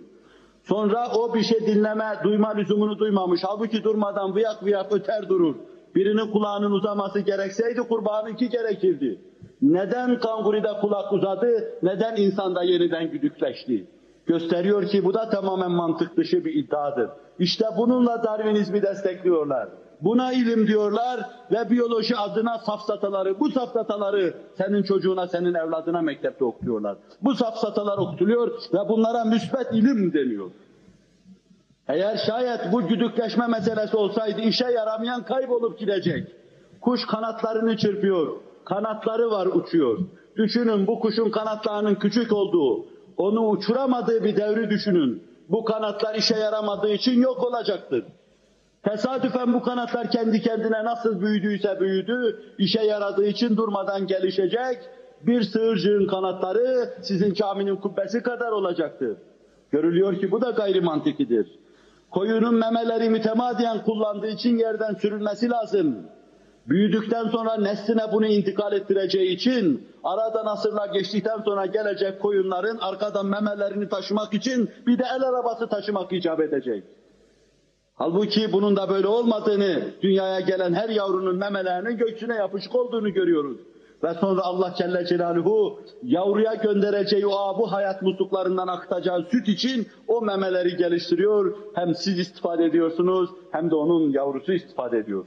Sonra o bir şey dinleme, duyma lüzumunu duymamış. Halbuki durmadan vıyak vıyak öter durur. Birinin kulağının uzaması gerekseydi kurbağanınki gerekirdi. Neden kanguruda kulak uzadı, neden insanda yeniden güdükleşti? Gösteriyor ki bu da tamamen mantık dışı bir iddiadır. İşte bununla Darwinizmi destekliyorlar. Buna ilim diyorlar ve biyoloji adına safsataları, bu safsataları senin çocuğuna, senin evladına mektepte okutuyorlar. Bu safsatalar okutuluyor ve bunlara müsbet ilim deniyor. Eğer şayet bu güdükleşme meselesi olsaydı işe yaramayan kaybolup gidecek. Kuş kanatlarını çırpıyor, kanatları var uçuyor. Düşünün bu kuşun kanatlarının küçük olduğu, onu uçuramadığı bir devri düşünün. Bu kanatlar işe yaramadığı için yok olacaktır. Tesadüfen bu kanatlar kendi kendine nasıl büyüdüyse büyüdü, işe yaradığı için durmadan gelişecek. Bir sığırcığın kanatları sizin caminin kubbesi kadar olacaktır. Görülüyor ki bu da gayrimantıkidir. Koyunun memeleri mütemadiyen kullandığı için yerden sürülmesi lazım. Büyüdükten sonra nesline bunu intikal ettireceği için aradan asırlar geçtikten sonra gelecek koyunların arkadan memelerini taşımak için bir de el arabası taşımak icap edecek. Halbuki bunun da böyle olmadığını, dünyaya gelen her yavrunun memelerinin göğsüne yapışık olduğunu görüyoruz. Ve sonra Allah Celle Celaluhu yavruya göndereceği bu hayat musluklarından akıtacağı süt için o memeleri geliştiriyor. Hem siz istifade ediyorsunuz hem de onun yavrusu istifade ediyor.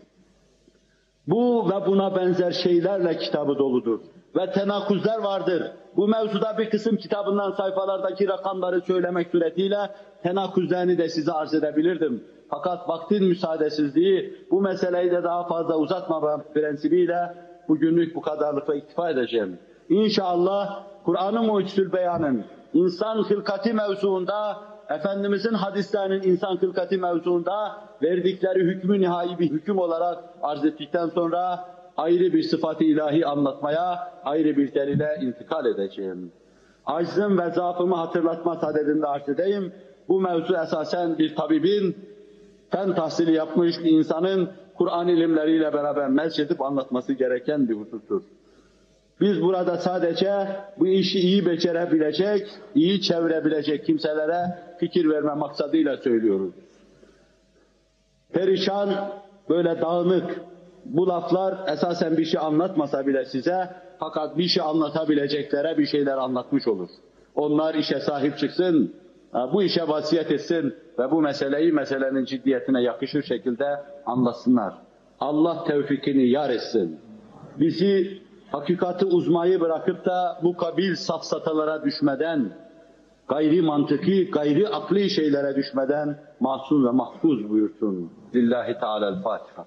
Bu ve buna benzer şeylerle kitabı doludur. Ve tenakuzlar vardır. Bu mevzuda bir kısım kitabından sayfalardaki rakamları söylemek suretiyle tenakuzlarını de size arz edebilirdim. Fakat vaktin müsaadesizliği bu meseleyi de daha fazla uzatmama prensibiyle bugünlük bu kadarlıkla iktifa edeceğim. İnşallah Kur'an-ı Mucizül Beyan'ın insan hılkati mevzuunda, Efendimizin hadislerinin insan hılkati mevzuunda verdikleri hükmü nihai bir hüküm olarak arz ettikten sonra ayrı bir sıfat-ı ilahi anlatmaya, ayrı bir delile intikal edeceğim. Aczım ve zaafımı hatırlatma sadedinde arz edeyim. Bu mevzu esasen bir tabibin, fen tahsili yapmış bir insanın Kur'an ilimleriyle beraber mezcedip anlatması gereken bir husustur. Biz burada sadece bu işi iyi becerebilecek, iyi çevirebilecek kimselere fikir verme maksadıyla söylüyoruz. Perişan, böyle dağınık, bu laflar esasen bir şey anlatmasa bile size, fakat bir şey anlatabileceklere bir şeyler anlatmış olur. Onlar işe sahip çıksın, bu işe vasiyet etsin ve bu meselenin ciddiyetine yakışır şekilde anlatsınlar. Allah tevfikini yar etsin. Bizi hakikati uzmayı bırakıp da bu kabil safsatalara düşmeden, gayri mantıki, gayri akli şeylere düşmeden masum ve mahfuz buyursun. Lillahi Teala'l-Fatiha.